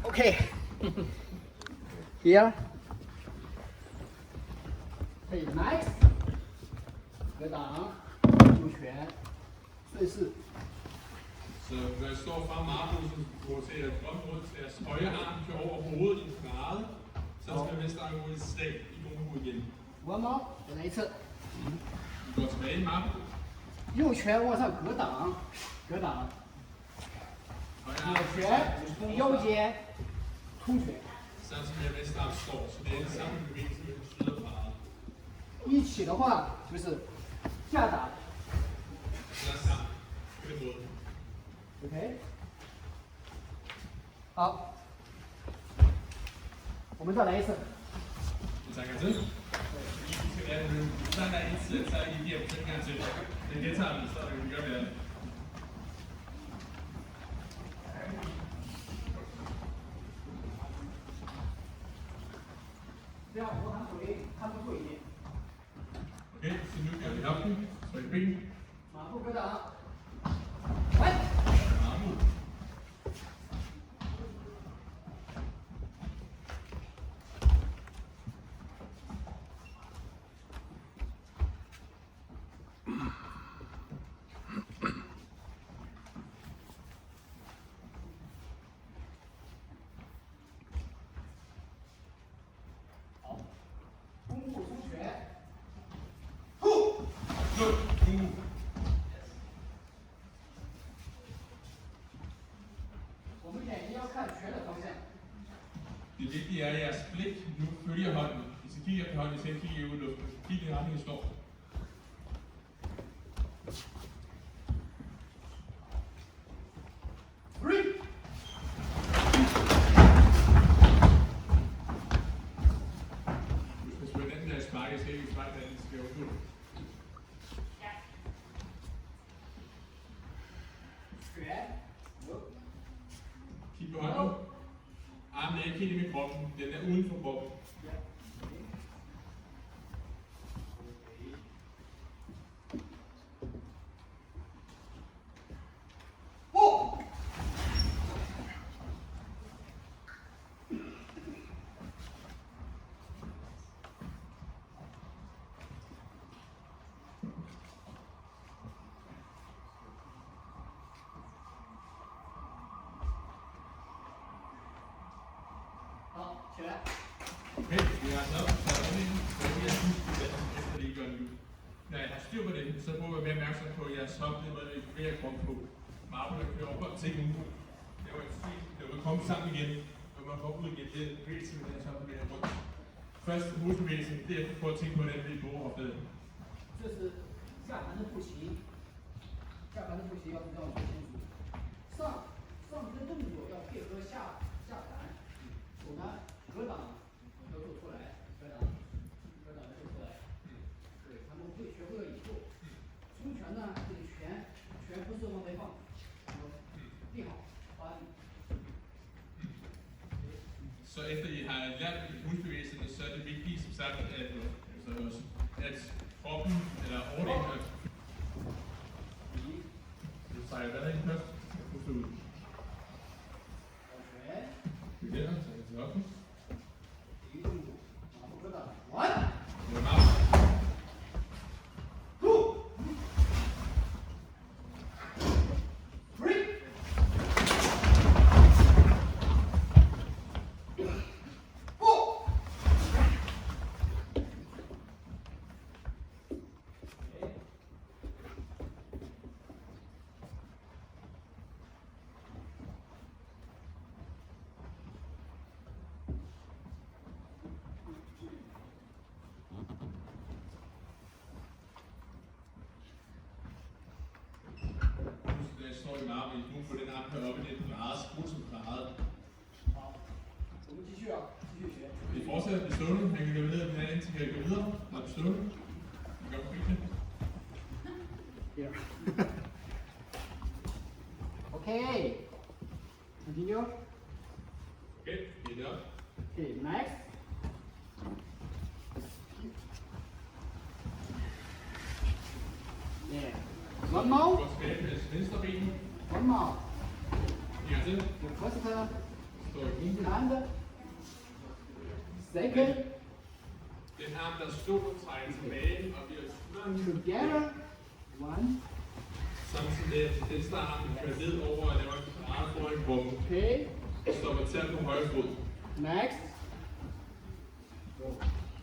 Okay. Here. Hey, nice. 格挡，右拳，顺势。 Så når jeg står fra marken, så roterer jeg godt rundt til jeres højre arm, kører over hovedet i en parade. Så skal venstre arm gå i et slag i gongo igen. One more，再来一次。 Vi går tilbage i marken. 右拳往上格挡，格挡。 Højre 左 arm 拳腰间冲拳， samtidig med at venstre arm står. Så det er en samme bevægelse mellem skyd og parade. 一起的话就是架打 Så er sammen på den måde. ，OK。好，我们再来一次。 Vi tager en gang til. Vi skal lade den. Vi tager en gang til, så I giver dem en gang til. Det gentager vi, så vi gør det andet. 这样我喊腿看不对一点。 Okay, så nu gør vi hoften. Tryk ben. 马步格挡，来。 Arme ud. Det vigtige er, at jeres blik nu følger hånden. Hvis I kigger på hånden, så kigger I ud i luften. Kig i den retning, I står. Jeg skal ikke spejle, at det skal undgå. Kig på hånden. Armen er ikke helt inde i kroppen. Den er uden for kroppen. Okay, vi har så øjnene, så vi er efter det I gør nu. Når jeg har styr på det, så prøver jeg at være opmærksom på, at jeres hop, det er noget, I bevæger kroppen på. Marble kører over til Mungo. Det var et fint, det var kommet sammen igen, når man hopper ud igen. Det er bevægelse med deres hop, bevæger rundt. Først hovedbevægelsen, derefter prøv at tænke på, hvordan det er på overfladen. 这是下盘的复习，下盘的复习要知道做清楚。上肢的动作要配合下盘，手呢格挡要做出来，格挡要做出来。对，他们会学会了以后，冲拳呢这个拳不是往外放，立好，发力。 Så efter I har lært husbevægelserne, så er det vigtigt, som sagt, at kroppen eller overdelen du sejler hvad ind først, og puster ud. Vi lærer, så jeg tager op. Det er meget. Står i marmen, nu får den arm her op i 19 grader, skru som drejet. Vi fortsætter at blive stående, han kan gå videre på hinanden, så kan jeg gå videre, når du er stående. Vi gør på fint. Ja. Okay. Continue. Okay, get it op. Okay, next. Yeah. One more. Gå tilbage med venstre ben. One more. En gang til. The first Står i gruppe. hand. Second. Den arm, der stod, trækker tilbage og bliver skulderen. Together. One. Samtidig med at venstre arm kører ned over og laver en grad foran kroppen. Okay. Stopper til på højre fod. Next.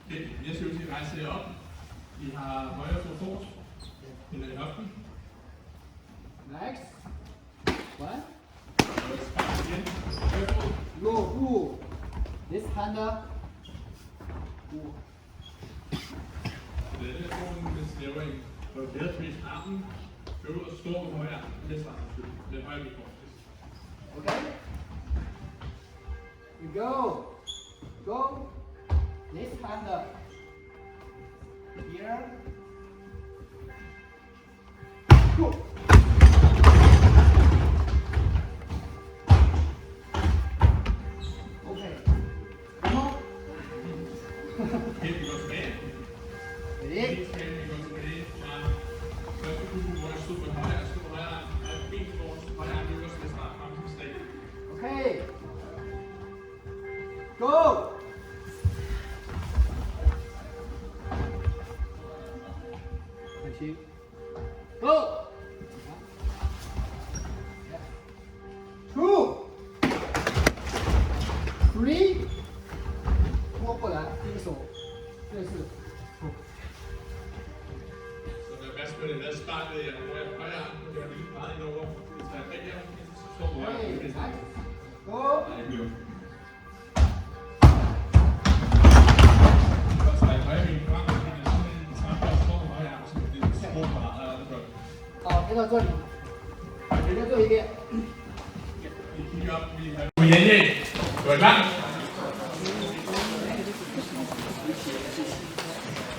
Okay, næste øvelse, I rejser jer op. I har højre fod forrest. Hænder i hoften. Next. One. Og spark igen. Højre fod. Go. This hand. Denne form, hvis det laver en på bedre twist armen. Øv og stå på højre arm. Venstre arm. Den højre ben forrest. Okay. We go. Go. This hand up. Here. Go. Okay. Come on. Okay, vi går tilbage. Ready? Vi går tilbage fra første gruppe, hvor jeg stod på højre arm. Og ben forrest. Højre arm øverst, venstre arm frem til stag. Okay. Go. Go. 2 3摸过来，这个手，这是 Så vær fast på det der spark, jeg har højre arm, og det har lige meget ind over. Det tager begge arme, så står på højre arm. Hey, nice. Go. Nej, ikke jo. Så træk højre ben frem, og det er sådan en trappe, der står på højre arm, så det er små parader, der gør. 好，回到这里，回到最后一遍。 Vi kigger op, vi har på Janne. Du er klar?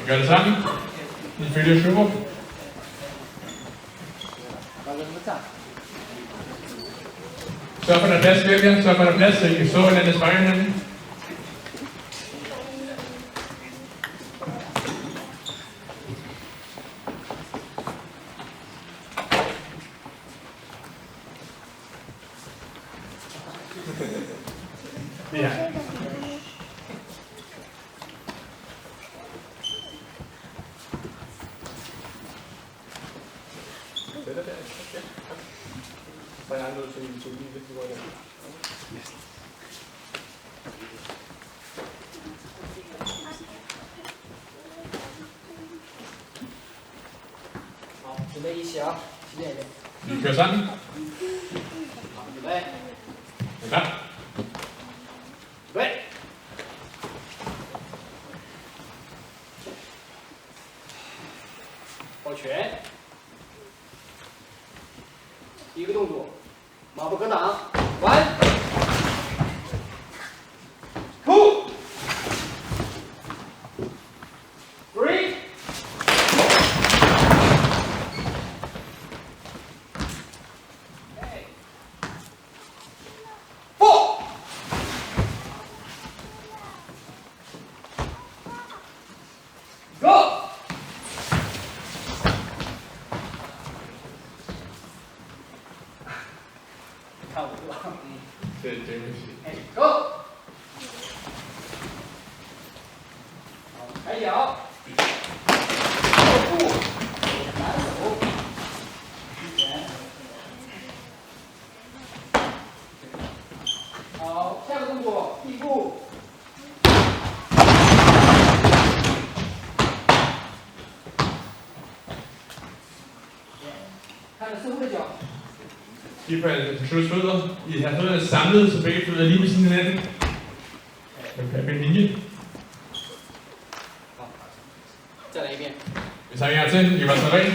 Vi gør det sammen. Ifølge Schuber. Sørg for, at der er plads til jer. Sørg for, at der er plads, så I kan stå i landets højre. Ja.好，准备一起啊，起点一点。 Vi kører sammen. 好，准备， Klar. 准备。抱拳，第一个动作，马不可挡，1 2 3 4 Go！ 看我对吧？Det er det. 哎 ，Go！ 好，抬脚，后步，反手，提前。好，下个动作，地步。看着师傅的脚。 Skiberen kan slutte fødder. I har fødderne samlet, så begge fødder er lige ved siden af hinanden. Okay, med en linje. 好，再来一遍。 Vi tager en gang til. I var så ren.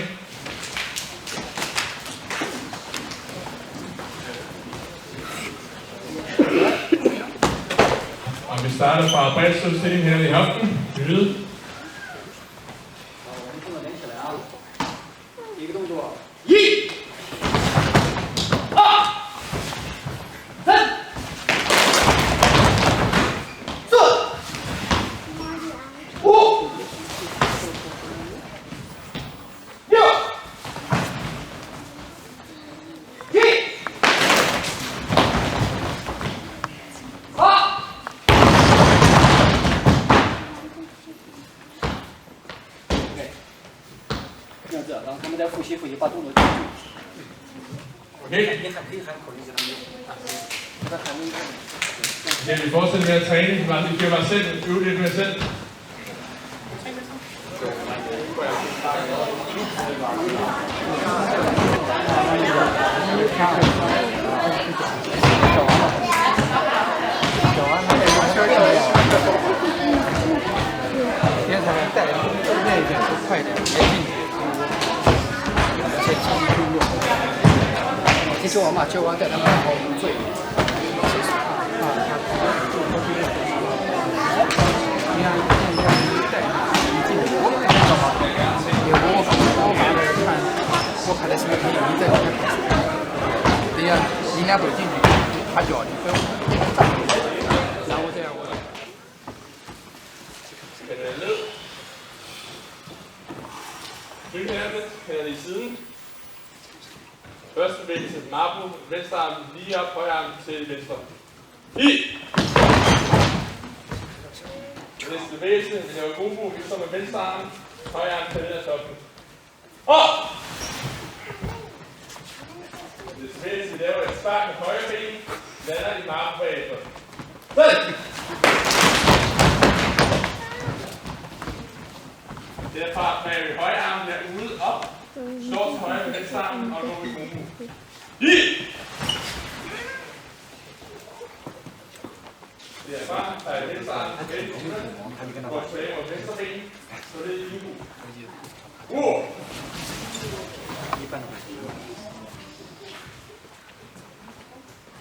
Og vi starter fra bredt ståstilling hænderne i hoften. Lyde. 好，我们动作连起来啊！第一个动作，1、2、3、4、5、6、7、8。 这样子，然后他们再复习，把动作记住。 Okay. 你还可以喊口令给他们用，给他喊名字。 Ja, vi fortsætter med at træne. Vi giver bare selv. Øv lidt med selv.其实我嘛，就往在他们好做一点。我看的是不是可以你在这边跑？对呀，你俩都进去，他脚你不要站住，然后这样我。 Lyt hænderne, hænder det i siden. Første bevægelse, Marbo, venstre arm lige op, højre arm til venstre. I! Næste bevægelse, vi laver gombo, vi står med venstre arm, højre arm til ned ad toppen. Op! Næste bevægelse, vi laver et spark med højre ben, lander i Marbo bagefter. Sådan! Derfra med højre armen er ude op, slår til højre med venstre armen og går i gombo. I! Derfra tager jeg venstre armen tilbage til underne, går tilbage mod venstre ben, så det er i gombo.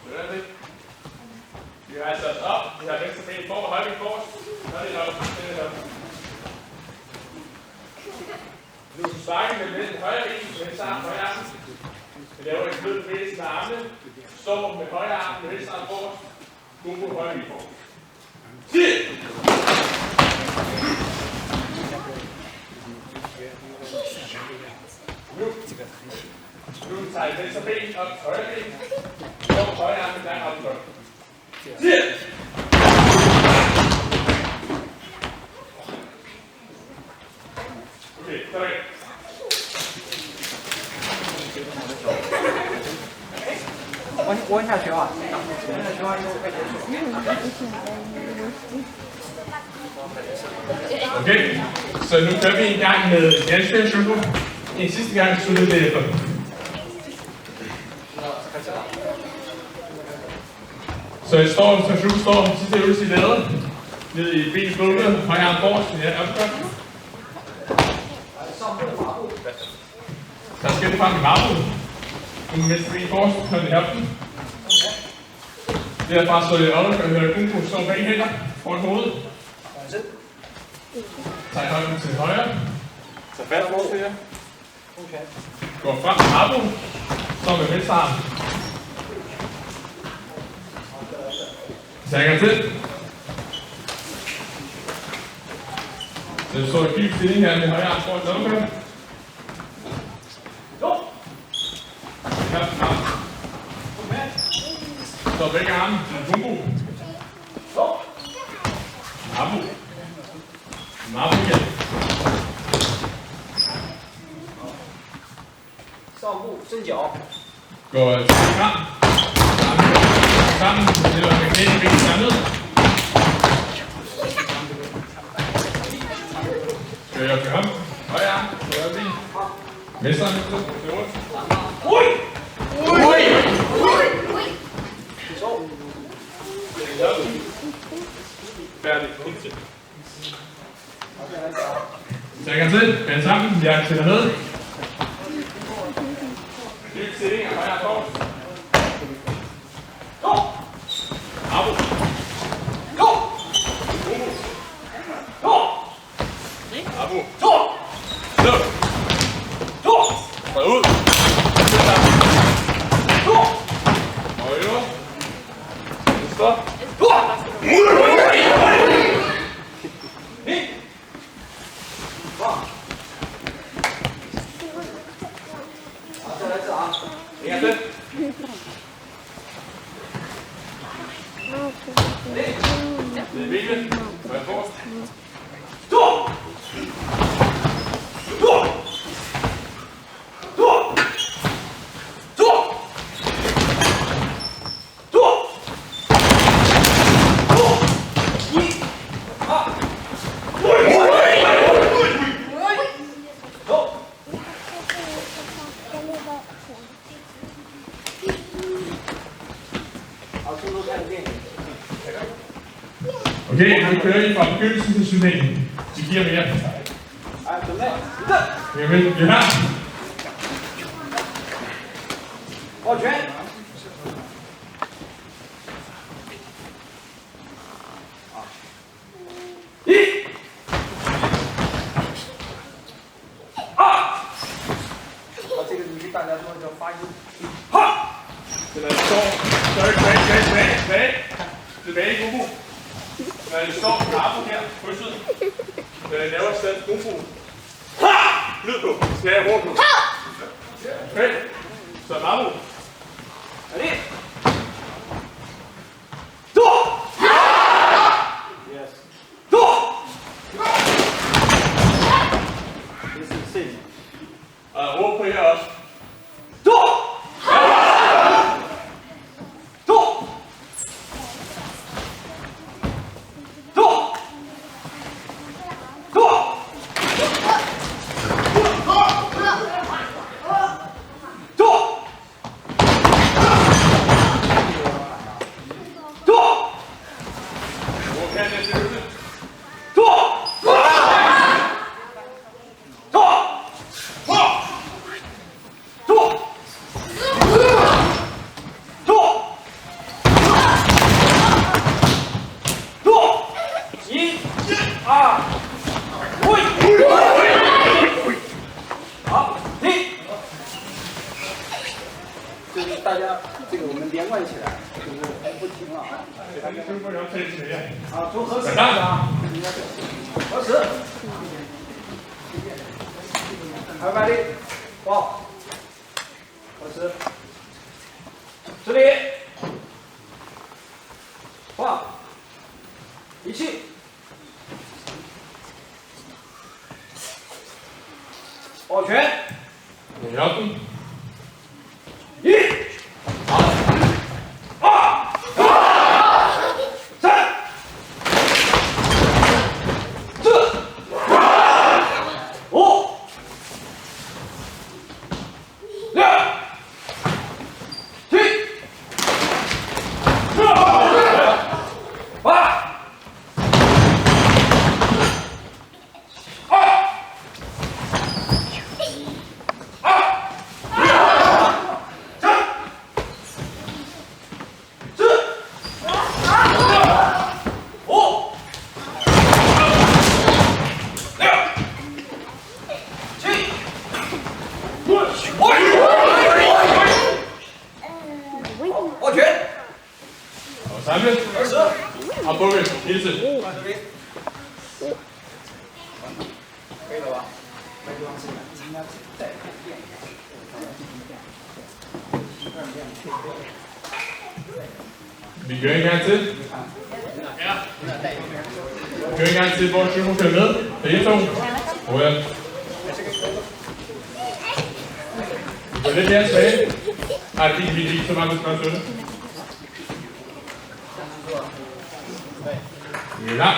Sådan det. Vi rejser os op, vi har venstre ben forrest, højre ben forrest, så er det nok, det er nok. Nu sparker med den højre ben, med sammen højre arm. Vi laver en blød bevægelse med armene. Står med højre arm, med venstre arm forrest. Gungo højre ben forrest. Tid! Nu tager I venstre ben op til højre ben. Står med højre arm, med der op til højre. Tid! Okay, sorry.我问一下学啊，Okay, så nu kører vi en gang med Janske Shunko. En sidste gang slutter det efter. Så jeg står, så Shunko står sidste øvelse i ladet. Ned i benet bunket, højre arm forrest, ja, opgør. Der skal det frem i marmod. Nu venstre ben forrest, kører i hoften. Derfra står det op, og hører Gungo stå bag hænder foran hovedet. Tag højden til højre. Tag fast på det her. Går frem til marmod. Så med venstre arm. Tag en gang til. Så det står i dyb stilling her med højre arm foran lommekøren. Så begge arme til Gungo. Marmod. Marmod igen. Går til frem. Sammen. Det var med knæene begge samlet. Skal jeg til ham? Højre arm. Højre ben. Venstre arm. Ui! Ui! Færdig. Så jeg kan til. Band sammen. Jeg tæller ned. Dyb stilling af højre kors. Abo. Abo. Luk. Hold ud. Højre. Stop. Okay, nu kører I fra begyndelsen til slutningen. Vi giver mere. Jamen, vi har. Tilbage i Gungo. Når I står på Abo her, krydset, laver stedet Gungo. Lyd på. Skal jeg rundt på? Okay. Så Abo. Er det? Yes. Og råb på jer også. 拽起来，就是不停了啊。好，从合十开始啊，合十，还有卖力，哇，合十，直立，画，一气，抱拳，你要动。一，二，三，四，五，六，七，八，抱拳，好，3分，20，好，波瑞，第一次。可以了吧？没地方吃了，应该再看电影。Vi gør en gang til. Vi gør en gang til, hvor Tjøbo kører med. Det er 1-2. Rød. Vi går lidt mere tilbage. Ej, det er ikke så meget, vi skal have støtte. Vi er klar.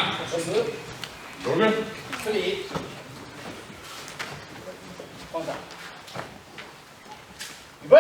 Lukke. 这里，放下，预备。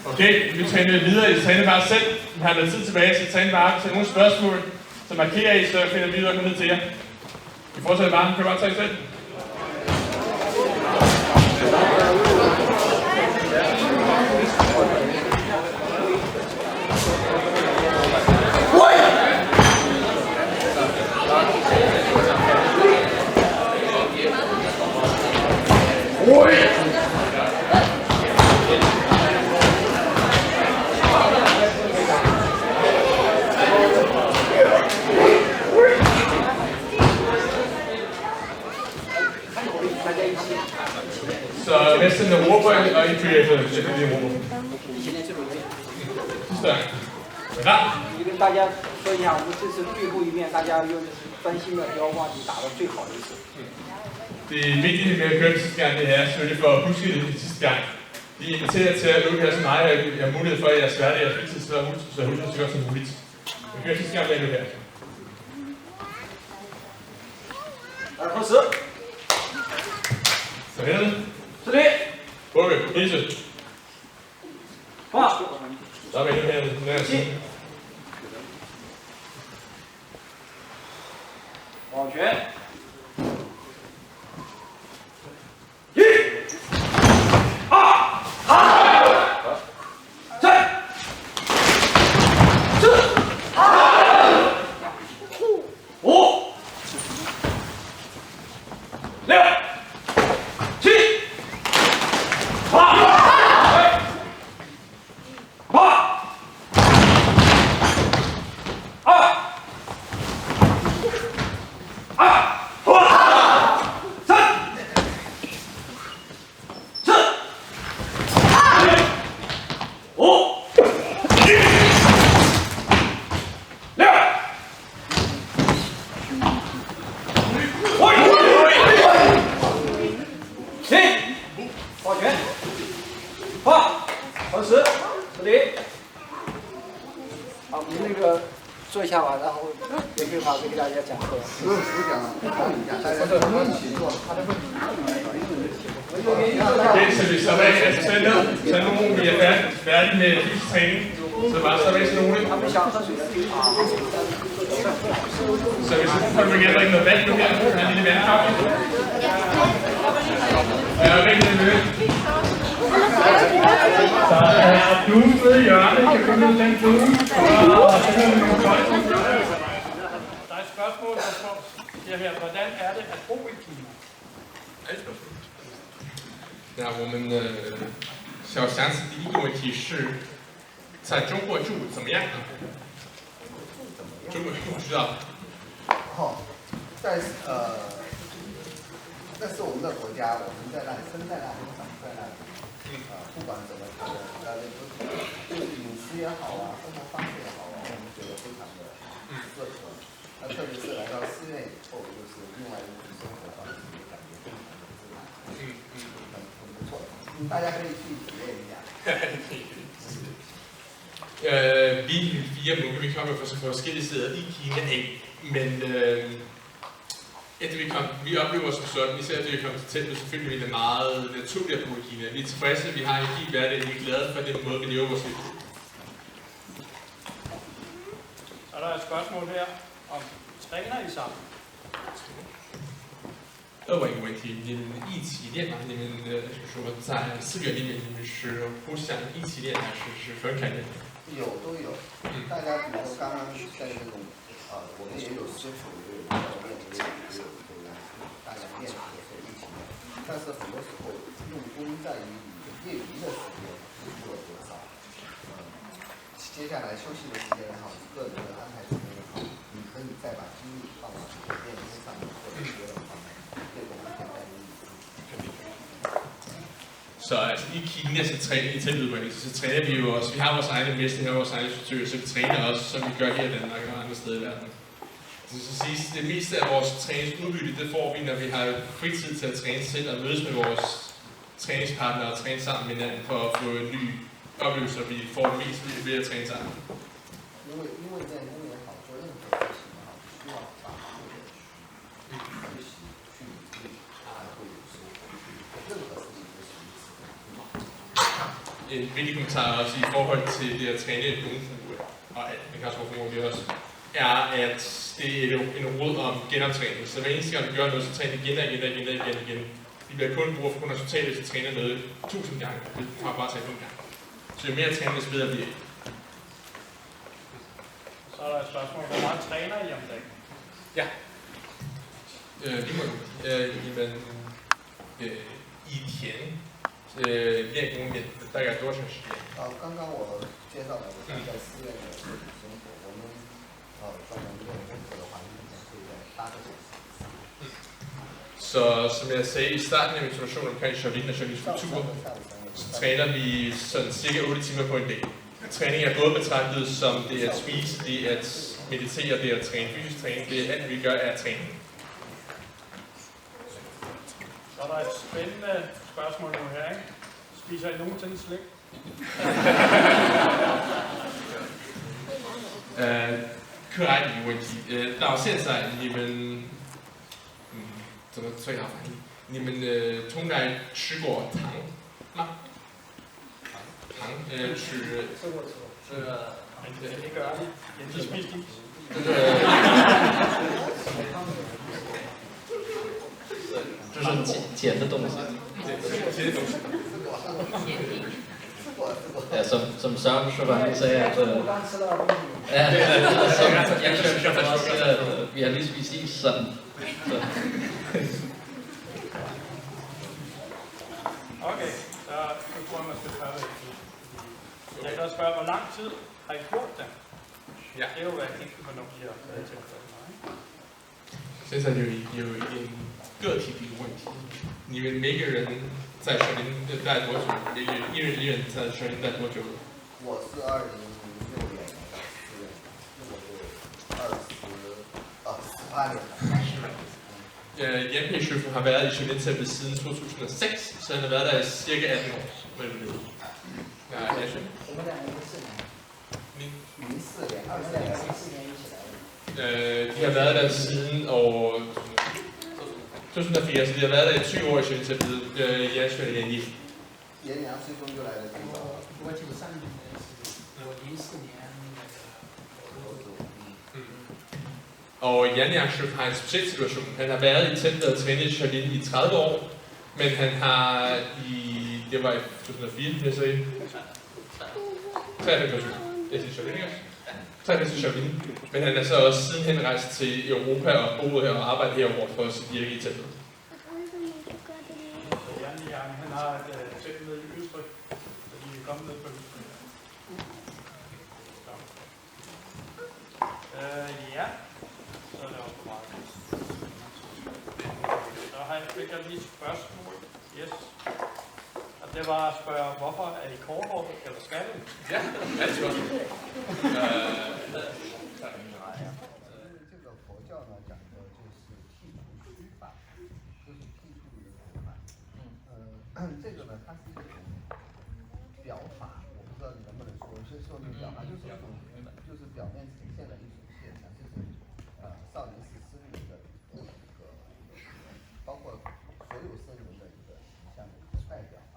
Okay, vi træner videre. I træner bare selv. Vi har noget tid tilbage, så træner bare til nogle spørgsmål, så markerer I, så finder vi videre og kommer ned til jer. Vi fortsætter bare. Kan du bare tage selv? Så næsten en ordbøj og en fyr efter det ordbøj. Sidste gang. Klar? 跟大家说一下，我们这次最后一面，大家用专心的，不要忘记打到最好的一次。 Det vigtige med at køre den sidste gang, det er selvfølgelig for at huske det den sidste gang. Vi inviterer til at lukke her så meget, at jeg har mulighed for, at jeres hverdag og fritid så huske det så godt som muligt. Vi kører sidste gang med det her. 2合十， Så hænderne. 直立， Okay, hilse. 放， Så er vi endnu her den her side. 抱拳，下完，然后也可以跑去给大家讲课。不用讲，大家都一起做。Det så vi så af tage ned, så nu vi er færdige med fysisk træning, så bare så væk nogle. Så hvis du får mig drikke noget vand nu her, en lille vandkop. Ja, rigtig møde. Så er duen nede i hjørnet, kan du komme ned den duen, og så er der nogle folk. Der er et spørgsmål, der står her, hvordan er det at bo i Kina?那我们小祥子第一个问题是，在中国住怎么样呢？中国不知道。好，那是我们的国家，我们在那里生在那里，长在那里。不管怎么觉得，就是饮食也好啊，生活方式也好啊，我们觉得非常的适合。那特别是来到寺院以后，就是另外一种生活方式，也感觉非常的自然，很不错。大家可以去体验一下。Vi fire munke, vi kommer fra forskellige steder i Kina af, men vi oplever som sådan, især at vi kommer til templet, selvfølgelig er det meget naturligt at bo i Kina. Vi er tilfredse, vi har en fin hverdag, vi er glade for den måde, vi lever vores liv. Så er der et spørgsmål her om træner I sammen? 另外一个问题，你们一起练吗？你们说在寺院里面，你们是互相一起练，还是分开练？都有。大家比如说刚刚在这种我们也有师傅，也有教练，也有这个大家练的时候一起练。但是很多时候用功在于你业余的时间做了多少。接下来休息的时间也好，你个人的安排时间也好，你可以再把精力放到练功上面或者别的方面。Så altså i Kina, så træner i templet, så træner vi jo også. Vi har vores egne mester, vi har vores egne instruktører, så vi træner også, som vi gør her i Danmark og andre steder i verden. Så det meste af vores træningsudbytte, det får vi, når vi har fritid til at træne selv og mødes med vores træningspartnere og træne sammen med hinanden for at få en ny oplevelse, og vi får det mest ved at træne sammen. En vigtig kommentar også i forhold til det at træne kung-fu, og det kan også være også, er, at det er en råd om genoptræning. Så hver eneste gang vi gør noget, så træner vi igen. Vi bliver kun brugt for kun resultatet, hvis vi træner noget 1000 gange. Vi har bare trænet 5 gange. Så jo mere træning, des bedre bliver det. Så er der et spørgsmål. Hvor meget træner I om dagen? Ja. Vi må i tjene. 练功练大概多长时间？刚刚我介绍了我在寺院的生活，我们专门练功课的话，一天可以在8个小时。Så som jeg sagde i starten af introduktionen omkring Shaolin og Shaolins kultur, så træner vi sådan cirka 8 timer på en dag. Træning er både betragtet som det at spise, det at meditere, det at træne fysisk træning, det alt vi gør er træning. Så er der et spændende spørgsmål nu her, ikke? Spiser I nogensinde slik? 可爱的一个问题。到现在你们，怎么最好反应？你们从来吃过糖吗？糖吃。吃过。Det gør de. Ja, de spiser de. 就是碱的东西。甜的东西。Ja, som Søren Chopin sagde, at jeg Chopin også siger, at vi har lige spist is sådan. Så. Okay, så tror jeg, man skal spørge det. Jeg kan også spørge, hvor lang tid har I gjort det? Ja. Det er jo ikke, hvornår I har været til for mig. 现在有一个体的一个问题，你们每个人在少林待多久？一人在少林待多久？我是2006年的4月，我就18年。Jan P. Schøffer har været i Shaolin-templet siden 2006, så han har været der i cirka 18 år. Hvad vil det sige? Ja,我们两个是哪？04年，2004年一起来的。De har været der siden år 2004, så de har været der i 20 år i Shaolin-templet. Yashua og Yanyi. 颜良师兄就来的最早了。我记得上一年是我04年Og Jan Jakob har en speciel situation. Han har været i templet og trænet Shaolin i 30 år, men han har det var i 2004, vil jeg sige. 93 det er Shaolin, ikke? 93 Shaolin. Men han er så også sidenhen rejst til Europa og boet her og arbejdet herovre for sit virke i templet. Han har et tempel nede i Østrig, så de er kommet ned på Østrig. Ja, så er det også for meget. Så fik jeg lige et spørgsmål. Yes. Og det var at spørge, hvorfor er I korthåret eller skaldet? Ja, det er godt. 这个佛教呢讲的就是剃除须发，就是剃除你的头发。这个呢它是一种表法，我不知道你能不能说，是说明表法就是一种，就是表面呈现的一种现象，就是少林寺僧人的一个，包括所有僧人的一个形象的一个代表吧。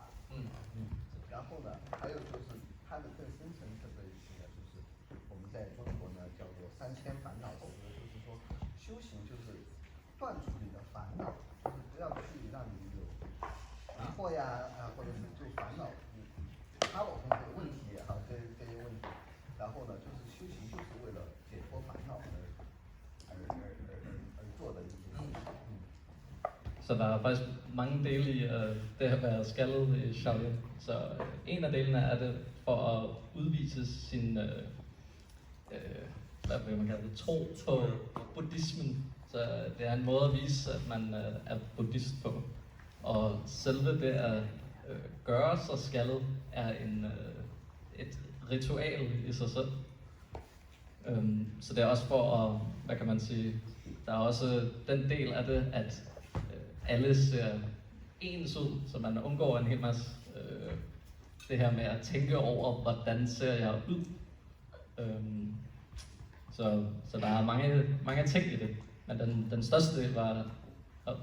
然后呢，还有就是它的更深层次的一些呢，就是我们在中国呢叫做3000烦恼时，就是说修行就是断除你的烦恼，就是不要去让你有疑惑呀或者是就烦恼，他老公的问题也好，这些问题，然后呢就是修行就是为了解脱烦恼而做的一些事情。Så der er faktisk mange dele i det at være skaldet i Shaolin. Så en af delene er det for at udvise sin hvad vil man kalde det, tro på buddhismen. Så det er en måde at vise, at man er buddhist på. Og selve det at gøre sig skaldet er et ritual i sig selv. Så det er også for at, hvad kan man sige, der er også den del af det, at alle ser ens ud, så man undgår en hel masse det her med at tænke over, hvordan ser jeg ud. Så der er mange ting i det, men den største del var at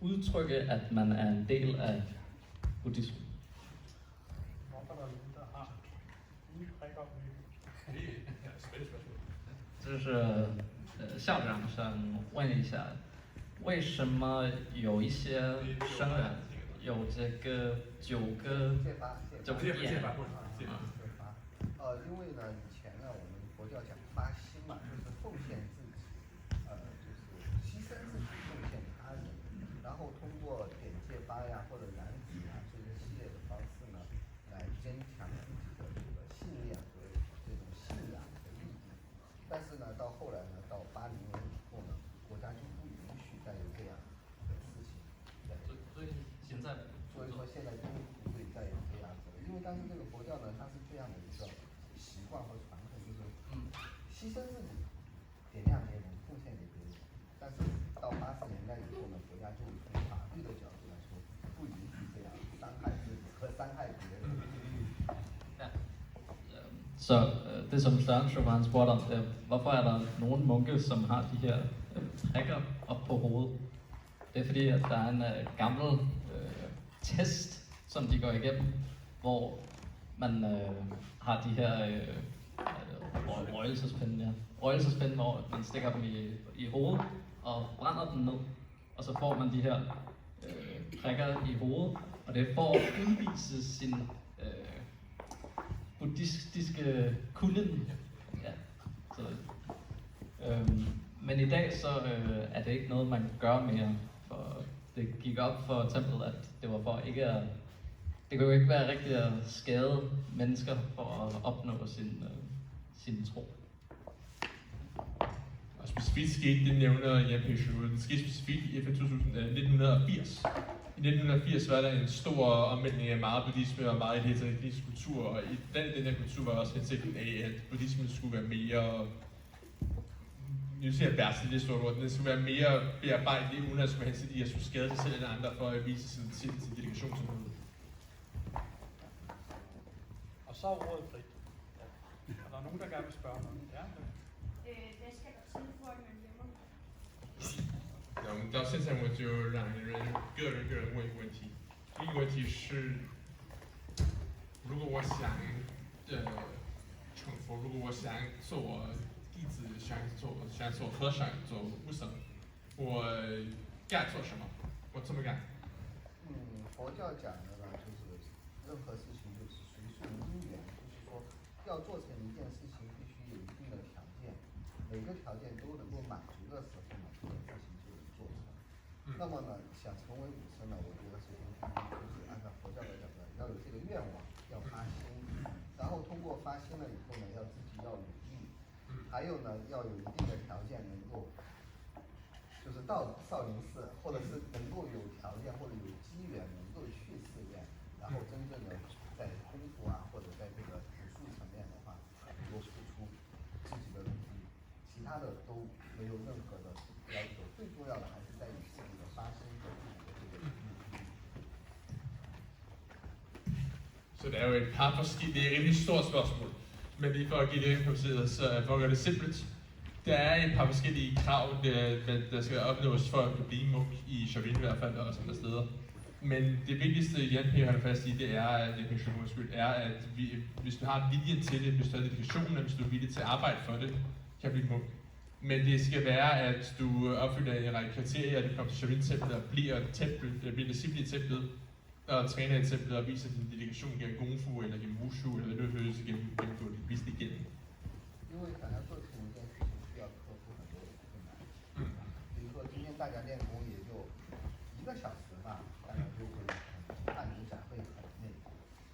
udtrykke, at man er en del af buddhismen. Hvorfor er der nogen, der har nye prikker op i? Det er et spændende spørgsmål. 就是校长想问一下，为什么有一些生人有这个9个眼？因为呢，以前呢，我们佛教讲发心嘛，就是奉献自己，就是牺牲自己，奉献他人，然后通过点戒发呀或者燃指啊这个系列的方式呢，来增强自己的这个信念和这种信仰的意义。但是呢，到后来呢，到80年以后呢，国家就不允许再有这样的事情。所以现在，所以说现在就不会再有这样子了，因为当时这个佛教呢，它是这样的一个习惯和传统，就是牺牲自己，点亮别人，奉献给别人。但是到80年代以后呢，国家就从法律的角度来说，不允许这样伤害自己和伤害别人。Så det som Søren Chopin spurgte om, det er, hvorfor er der nogle munke, som har de her prikker op på hovedet? Det er fordi, at der er en gammel test, som de går igennem, hvor man har de her røgelsespinde, hvor man stikker dem i hovedet og brænder dem ned, og så får man de her prikker i hovedet, og det er for at udvise sin buddhistiske kulden. Ja. Så, men i dag så er det ikke noget, man gør mere, for det gik op for templet, at det var for ikke at, det kunne jo ikke være rigtigt at skade mennesker for at opnå sin tro. Og specifikt skete, det nævner Jan Peugeot, det skete specifikt i 1980. I 1980 var der en stor omvæltning af meget buddhisme og meget heterodox kultur, og i den her kultur var også hensigten af, at buddhismen skulle være mere, nu siger jeg bærst, det er stort ord, den skulle være mere bearbejdelig, uden at skulle have hensigt i at skulle skade sig selv eller andre for at vise sin dedikation som noget. Og så er ordet frit. Er der nogen, der gerne vil spørge noget? Ja. Hvad skal der for, at man glemmer det. 那我们到现在我就让人个人问一个问题，第一个问题是，如果我想成佛，如果我想做我弟子，想做和尚，做武僧，我该做什么？我怎么干？佛教讲的呢，就是任何事情就是随顺因缘，就是说要做成一件事情，必须有一定的条件，每个条件都能够满足的时候呢，这件事情就能做成。那么呢，想成为武僧呢，我觉得首先就是按照佛教来讲呢，要有这个愿望，要发心，然后通过发心了以后呢，要自己要努力，还有呢，要有一定的条件能够。就是到少林寺，或者是能够有条件或者有机缘能够去寺院，然后真正的在功夫啊或者在这个武术层面的话，能够付出自己的努力，其他的都没有任何的要求，最重要的还是在于自己的发心和自己的这个努力。Så det er jo et par forskellige, det er et rimelig stort spørgsmål, men lige for at give det impulseret, så for at gøre det simpelt. Der er et par forskellige krav, der skal opnås for at kunne blive munk i Shaolin i hvert fald, og også andre steder. Men det vigtigste, Jan P. holder fast i, det er, at hvis du har viljen til det, hvis du har dedikationen, hvis du er villig til at arbejde for det, kan blive munk. Men det skal være, at du opfylder en række kriterier, at du kommer til Shaolin-templet og bliver disciplin i templet, og træner i templet og viser din dedikation gennem Kung Fu, eller gennem Wushu, eller løbøvelse gennem vise det igennem. 因为想要做成一件事情，需要克服很多的困难。比如说今天大家练功也就1个小时吧，大家就会按理讲会很累。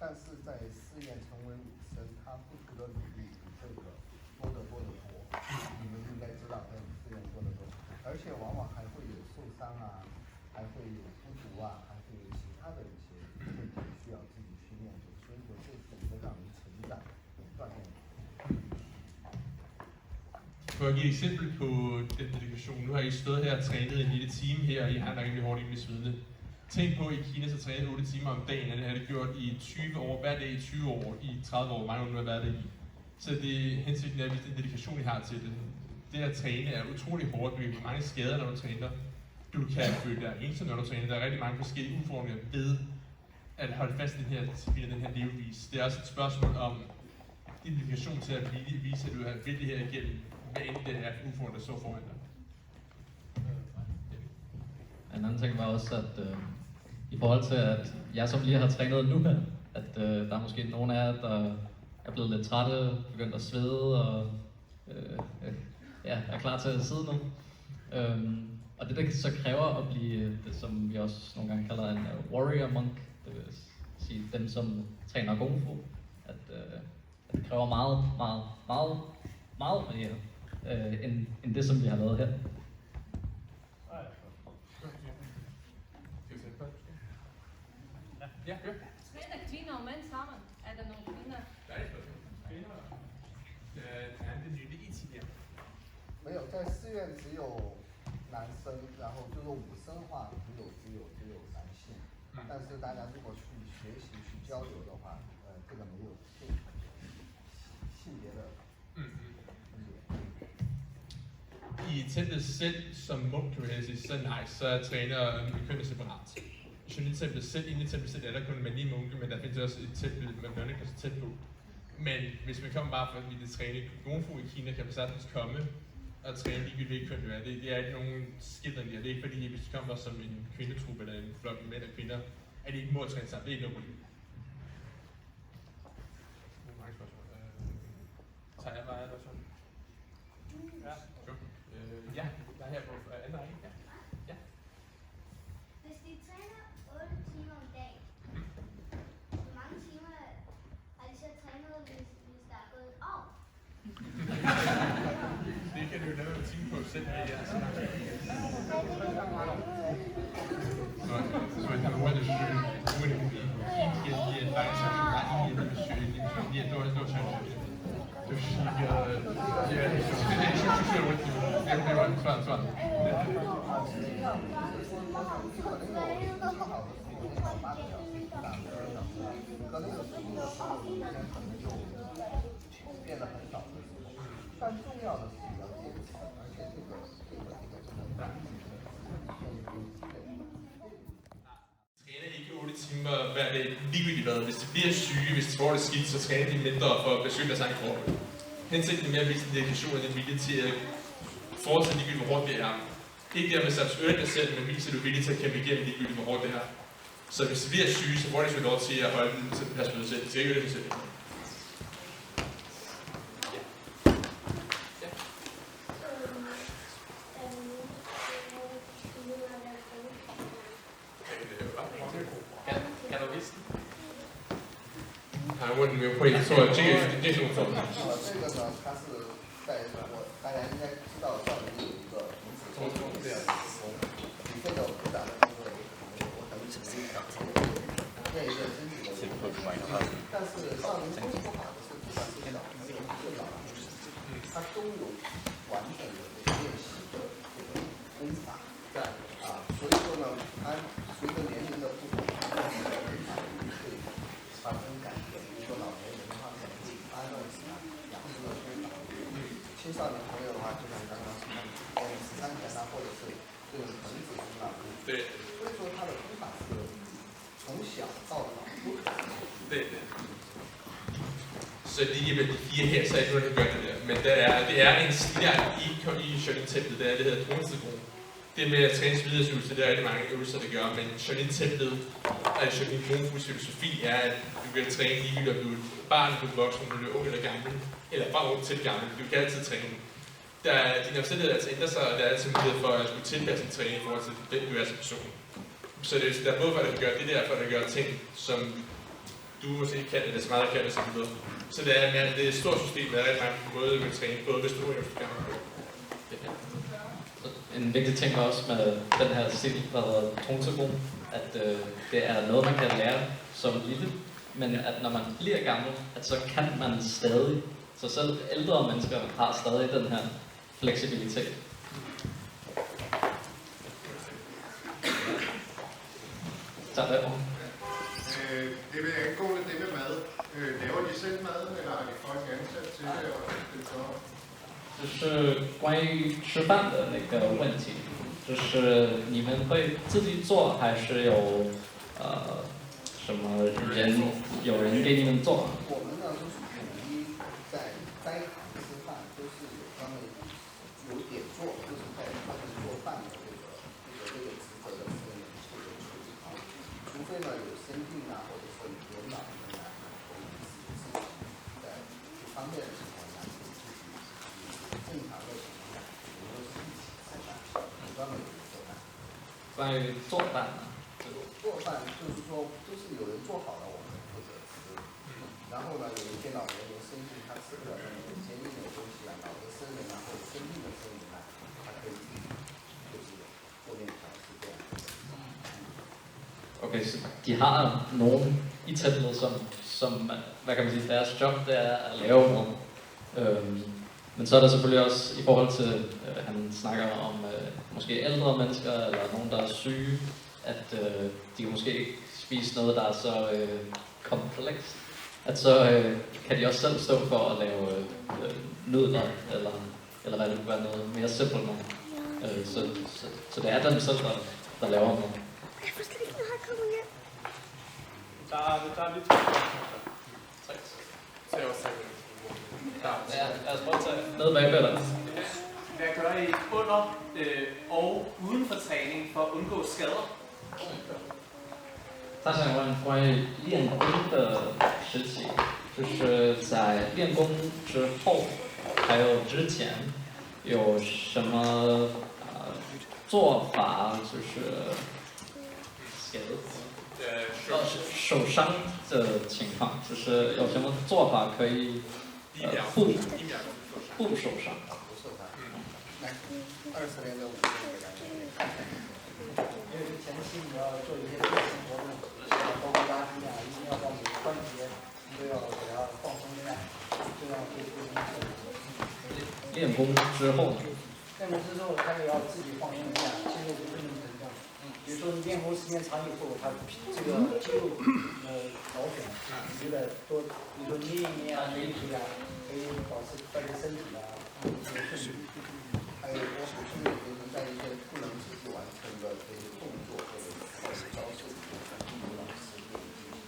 但是在寺院成为武僧，他付出的努力比这个多得多。你们应该知道，在寺院做得多，而且往往还会有受伤啊，还会有孤独啊，还会有其他的一些问题需要自己去面对。所以说，这是一个让人成长、锻炼。 For at give et eksempel på den dedikation, nu har I stået her og trænet en lille time her, og I har nok rimelig hårdt i svedende. Tænk på, at i Kina så træner 8 timer om dagen, og det har det gjort i 20 år, hver dag i 20 år, i 30 år, mange år nu har været det i. Så det hensigten er, at den dedikation, I har til det. Det at træne er utrolig hårdt, du kan få mange skader, når du træner. Du kan føle dig ensom, når du træner. Der er rigtig mange forskellige udfordringer ved at holde fast i den her levevis. Det er også et spørgsmål om din dedikation til at vise, at du har vildt det her igennem. Hvad end det er udfordring, der så foran dig. En anden ting var også, at i forhold til, at jeg som lige har trænet nu her, at der er måske nogen af jer, der er blevet lidt trætte, begyndt at svede og er klar til at sidde nu. Og det så kræver at blive det, som vi også nogle gange kalder en warrior monk, det vil sige dem, som træner Kung Fu, at det kræver meget mere end det, som vi har lavet her. Ja, gør. Træner kvinder og mænd sammen? Er der nogle kvinder? Der er et spørgsmål. Kvinder er det nye i Kina. 没有，在寺院只有男生，然后就是武僧话只有男性。但是大家如果去学习去交流的话，这个没有这个性别的分别。I templet selv, som munk kan man sige, så nej, så træner kønnet separat. I Shaolin-templet selv, inde i templet selv er der kun mandlige munke, men der findes også et tempel med mørne så tæt på. Men hvis man kommer bare for at ville træne Kung Fu i Kina, kan man sagtens komme og træne ligegyldigt hvilket køn du er. Det er ikke nogen skildring der. Det er ikke fordi, hvis du kommer som en kvindetruppe eller en flok mænd og kvinder, at de ikke må træne sammen. Det er ikke noget problem. Mange spørgsmål. Tager jeg bare eller sådan? Ja, sure. Ja, jeg er her på anden række. Ja. Hvis de træner 8 timer om dagen, hvor mange timer har de så trænet, hvis der er gået et år? Det kan du jo lave en time på selv med jer. Så jeg kan hurtigt søge uenighed i en vejse, i en besøg, i en dårlig søg. Du siger, ja, det er rundt. Det var en svar. at det ligegyldigt hvad. Hvis de bliver syge, hvis de får det skidt, så træner de mindre for at beskytte deres egen krop. Hensigten med at vise en dedikation og den vilje til at fortsætte ligegyldigt, hvor hårdt det er. Ikke dermed så øge dig selv, men viser du vilje til at kæmpe igennem ligegyldigt, hvor hårdt det er. Så hvis de bliver syge, så får de selvfølgelig lov til at holde den til at passe på sig selv. Det skal ikke øge det selv. Kan du vise den? 还问你们会做这种做法？这个呢，它是在大家应该知道少林有一个童子功这样的功，你这个复杂的动作，我等你仔细讲。那一个身体的动作，但是少林功不好的是，不管是小朋友还是老人，他都有完整的练习的这个功法在啊，所以说呢，它随着年龄的不同，它会发生改变。比如说老年人的话，可能会发展起来养生的功法；青少年朋友的话，就像刚刚说的，13年啊，或者是这种童子功啊，对。所以说他的功法是从小到老都可以。对。Så lige med de 4 her, så er det ikke noget, der gør det der. Men det er en stil i Shaolin-templet, det hedder Tronstedgruppen. Det med at træne smidighedsøvelser, det er rigtig mange øvelser, der gør, men Shaolin-templet og Shaolin Kung filosofi er, at du kan træne ligegyldigt, om du er et barn, du er voksen, om du er ung eller gammel, eller bare ung til gammel. Du kan altid træne. Dine omstændigheder altså ændrer sig, og der er altid mulighed for at skulle tilpasse din træning i forhold til den du er som person. Så der er både for, at du gør det der, for at du gør ting, som du måske ikke kan, eller så meget kan, eller så videre. Så det er et stort system, der er rigtig mange måder, du kan træne, både hvis du er ung gammel. En vigtig ting også med den her stil, der hedder Tongtse-Gong, at det er noget, man kan lære som lille, men at når man bliver gammel, at så kan man stadig, så selv ældre mennesker har stadig den her fleksibilitet. Tak for det vil angående det med mad. Laver de selv mad, eller har de folk ansat til det, og det så? 就是关于吃饭的那个问题，就是你们会自己做，还是有什么人有人给你们做？我们呢都是统一在斋堂吃饭，都是有专门有点做，就是在专门做饭的这个职责的这个人去处理啊。除非呢有生病啊，或者是有老人啊，我们自己在不方便的情况下，正常的情况下，我们都是一起吃饭，专门有人做饭。关于做饭呢？做饭就是说，都是有人做好了，我们负责吃。然后呢，有一些老年人生病，他吃不了那种坚硬的东西啊，老的生人啊，或者生病的生人啊，他可以自己就是做面条是这样。Okay, så de har nogen i templet, som hvad kan man sige, deres job det er at lave mad. Men så er der selvfølgelig også i forhold til, han snakker om måske ældre mennesker eller nogen, der er syge, at de kan måske ikke spise noget, der er så komplekst. At så kan de også selv stå for at lave nudler, eller hvad det kunne være noget mere simpelt noget. Så det er dem selv, der laver mad. Der er lidt... Lad os prøve at tage ned bagved dig. Hvad gør I under og uden for træning for at undgå skader? 他想问关于练功的事情，就是在练功之后，还有之前，有什么做法，就是受伤的情况，就是有什么做法可以不受伤？来，20年的50年的感觉，因为前期你要做一些健身活动，包括拉筋啊，一定要让你的关节都要给它放松一下，这样会对你很。练功之后呢？练功之后，他也要自己放松一下，肌肉不能紧张。比如说你练功时间长以后，它这个肌肉劳损有点多，比如说捏一捏啊、捏一捏啊，可以保持锻炼身体啊，还有我补充的就是在一些不能自己完成的这些动作或者招式里面，让老师练习。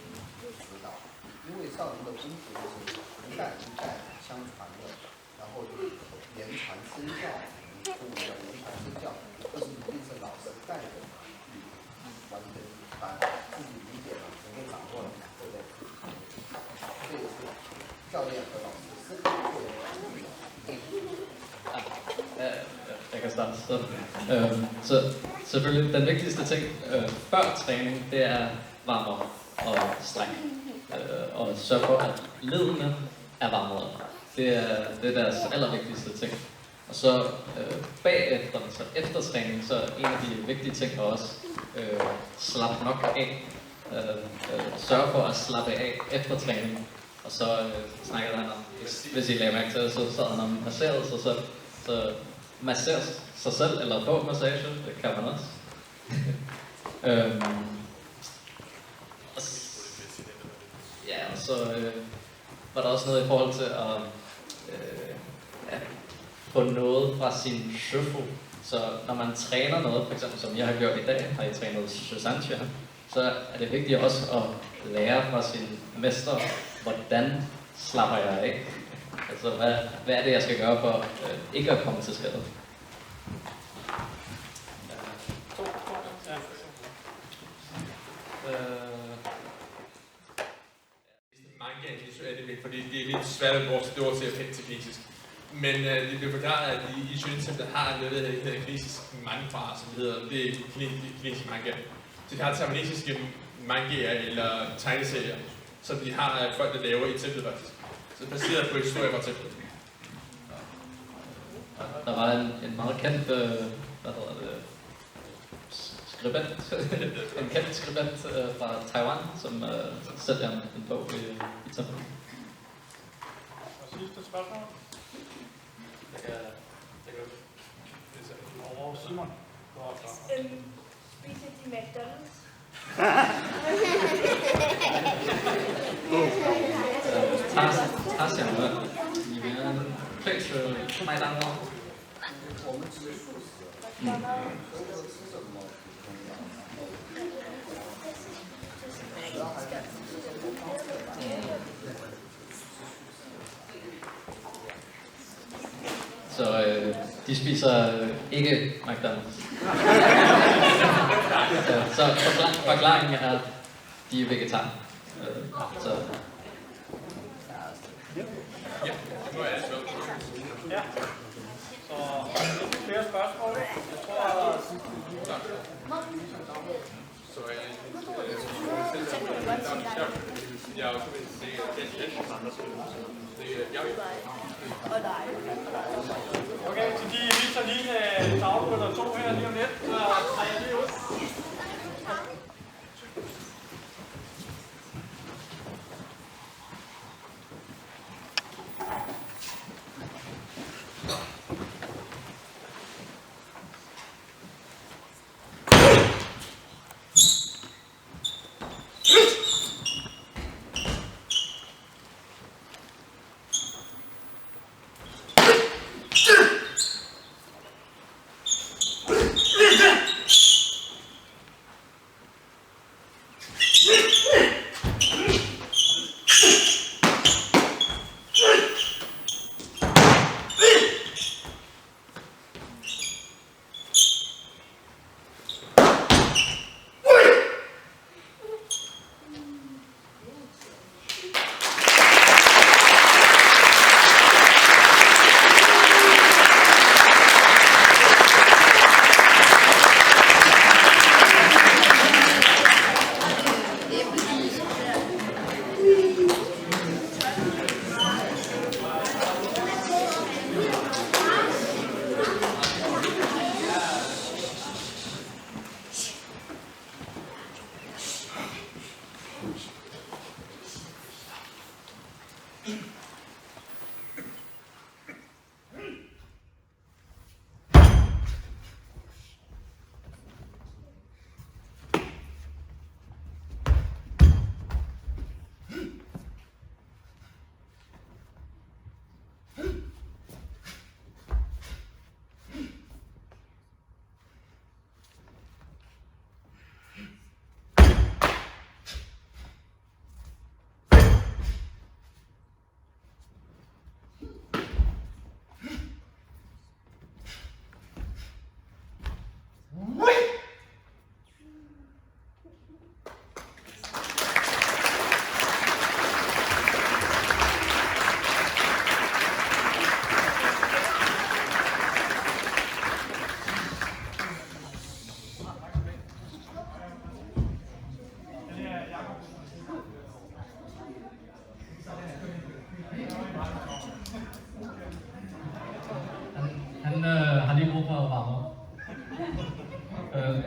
Så selvfølgelig den vigtigste ting før træning, det er varme op og stræk. Og sørge for, at ledene er varmet op. Det er deres allervigtigste ting. Og så bagefter, så efter træning, så en af de vigtige ting er også slappe nok af. Sørge for at slappe af efter træning. Og så snakkede han om, hvis I lagde mærke til det, så sad han om masseret sig selv. Så massere sig selv, eller få massage, det kan man også. Og så var der også noget i forhold til at få noget fra sin søfo. Så når man træner noget, for eksempel som jeg har gjort i dag, har jeg trænet Shosantia, så er det vigtigt også at lære fra sin mester, hvordan slapper jeg af. Altså hvad er det, jeg skal gøre for ikke at komme til skade. Fordi det er lidt svært at bruge det ord til at finde til kinesisk. Men det bliver forklaret, at i Shonin-templet har noget, der hedder kinesisk manga, som hedder, det er kinesisk manga. Så de har taiwanesiske mangaer eller tegneserier, som de har folk, der laver i templet faktisk. Så det er baseret på historier fra templet. Der var en meget kendt, skribent, en kendt skribent fra Taiwan, som sælger en bog i templet. Sidste spørgsmål. Over Simon. Spiser de McDonald's? Tager med. I vil prøve Maidan. Så de spiser ikke McDonald's. Så forklaringen er, at de er vegetar. Så. Ja, så flere spørgsmål. Jeg tror, okay, så de viser lige en tavle eller to her lige om lidt, så tager jeg lige ud.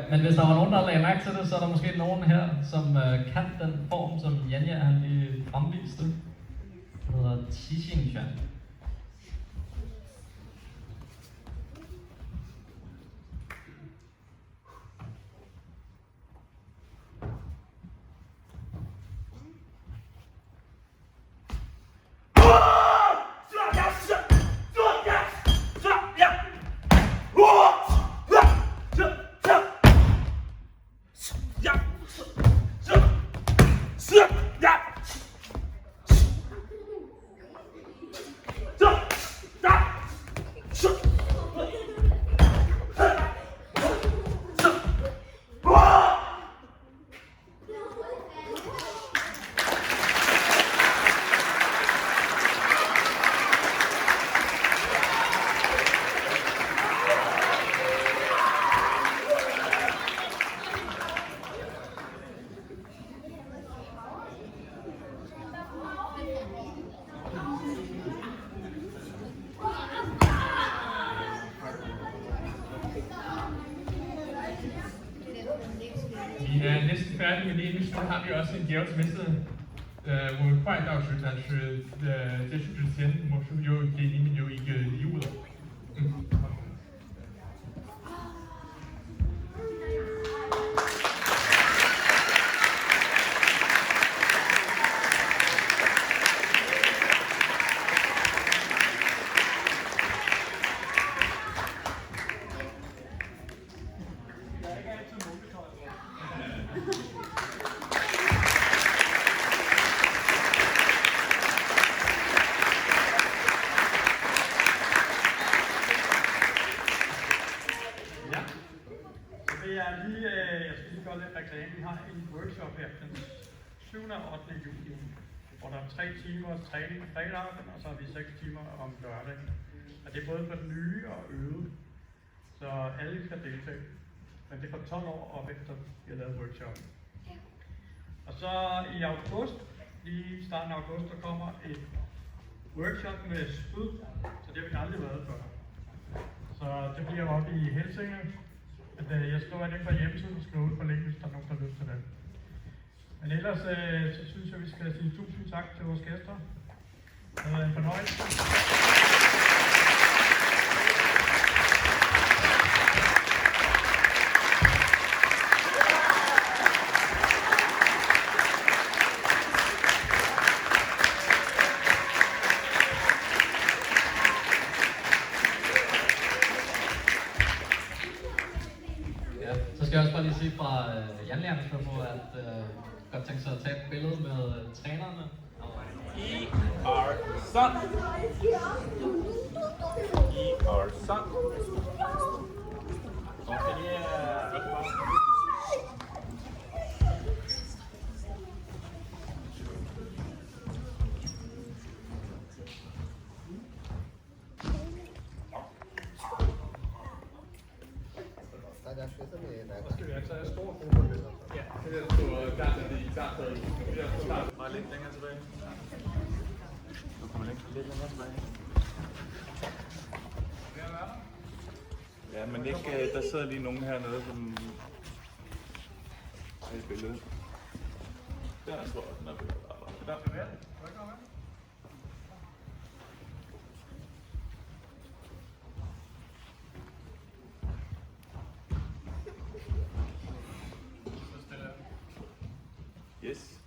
Men hvis der var nogen, der lagde mærke til det, så er der måske nogen her, som kan den form, som Janja han lige fremviste. Det hedder Tishingshan. Vi er næsten færdige med det, så har vi også en gave til mesteren. 我们快到时，但是结束之前，魔术又给你们有一个礼物了。Jeg skal lige gøre lidt reklame. Vi har en workshop her den 7. og 8. juli, hvor der er 3 timers træning på fredagen, og så har vi 6 timer om lørdagen. Og det er både for nye og øvede, så alle skal deltage. Men det er for 12 år op efter, vi har lavet workshop. Og så i august, lige i starten af august, der kommer et workshop med spyd, så det har vi aldrig været før. Så det bliver oppe i Helsinge. Jeg skriver det på hjemmesiden, og skriver ud på link, hvis der er nogen, der har lyst til det. Men ellers så synes jeg, vi skal sige tusind tak til vores gæster. Det har været en fornøjelse. Så skal jeg også bare lige sige fra Jan på, at godt tænke sig at tage et billede med trænerne. I are son. I are son. Bare lidt længere tilbage. Du kommer lidt længere tilbage. Ja, men ikke, der sidder lige nogen hernede, som er i billedet. Der tror jeg, den er ved at arbejde. Der. Yes.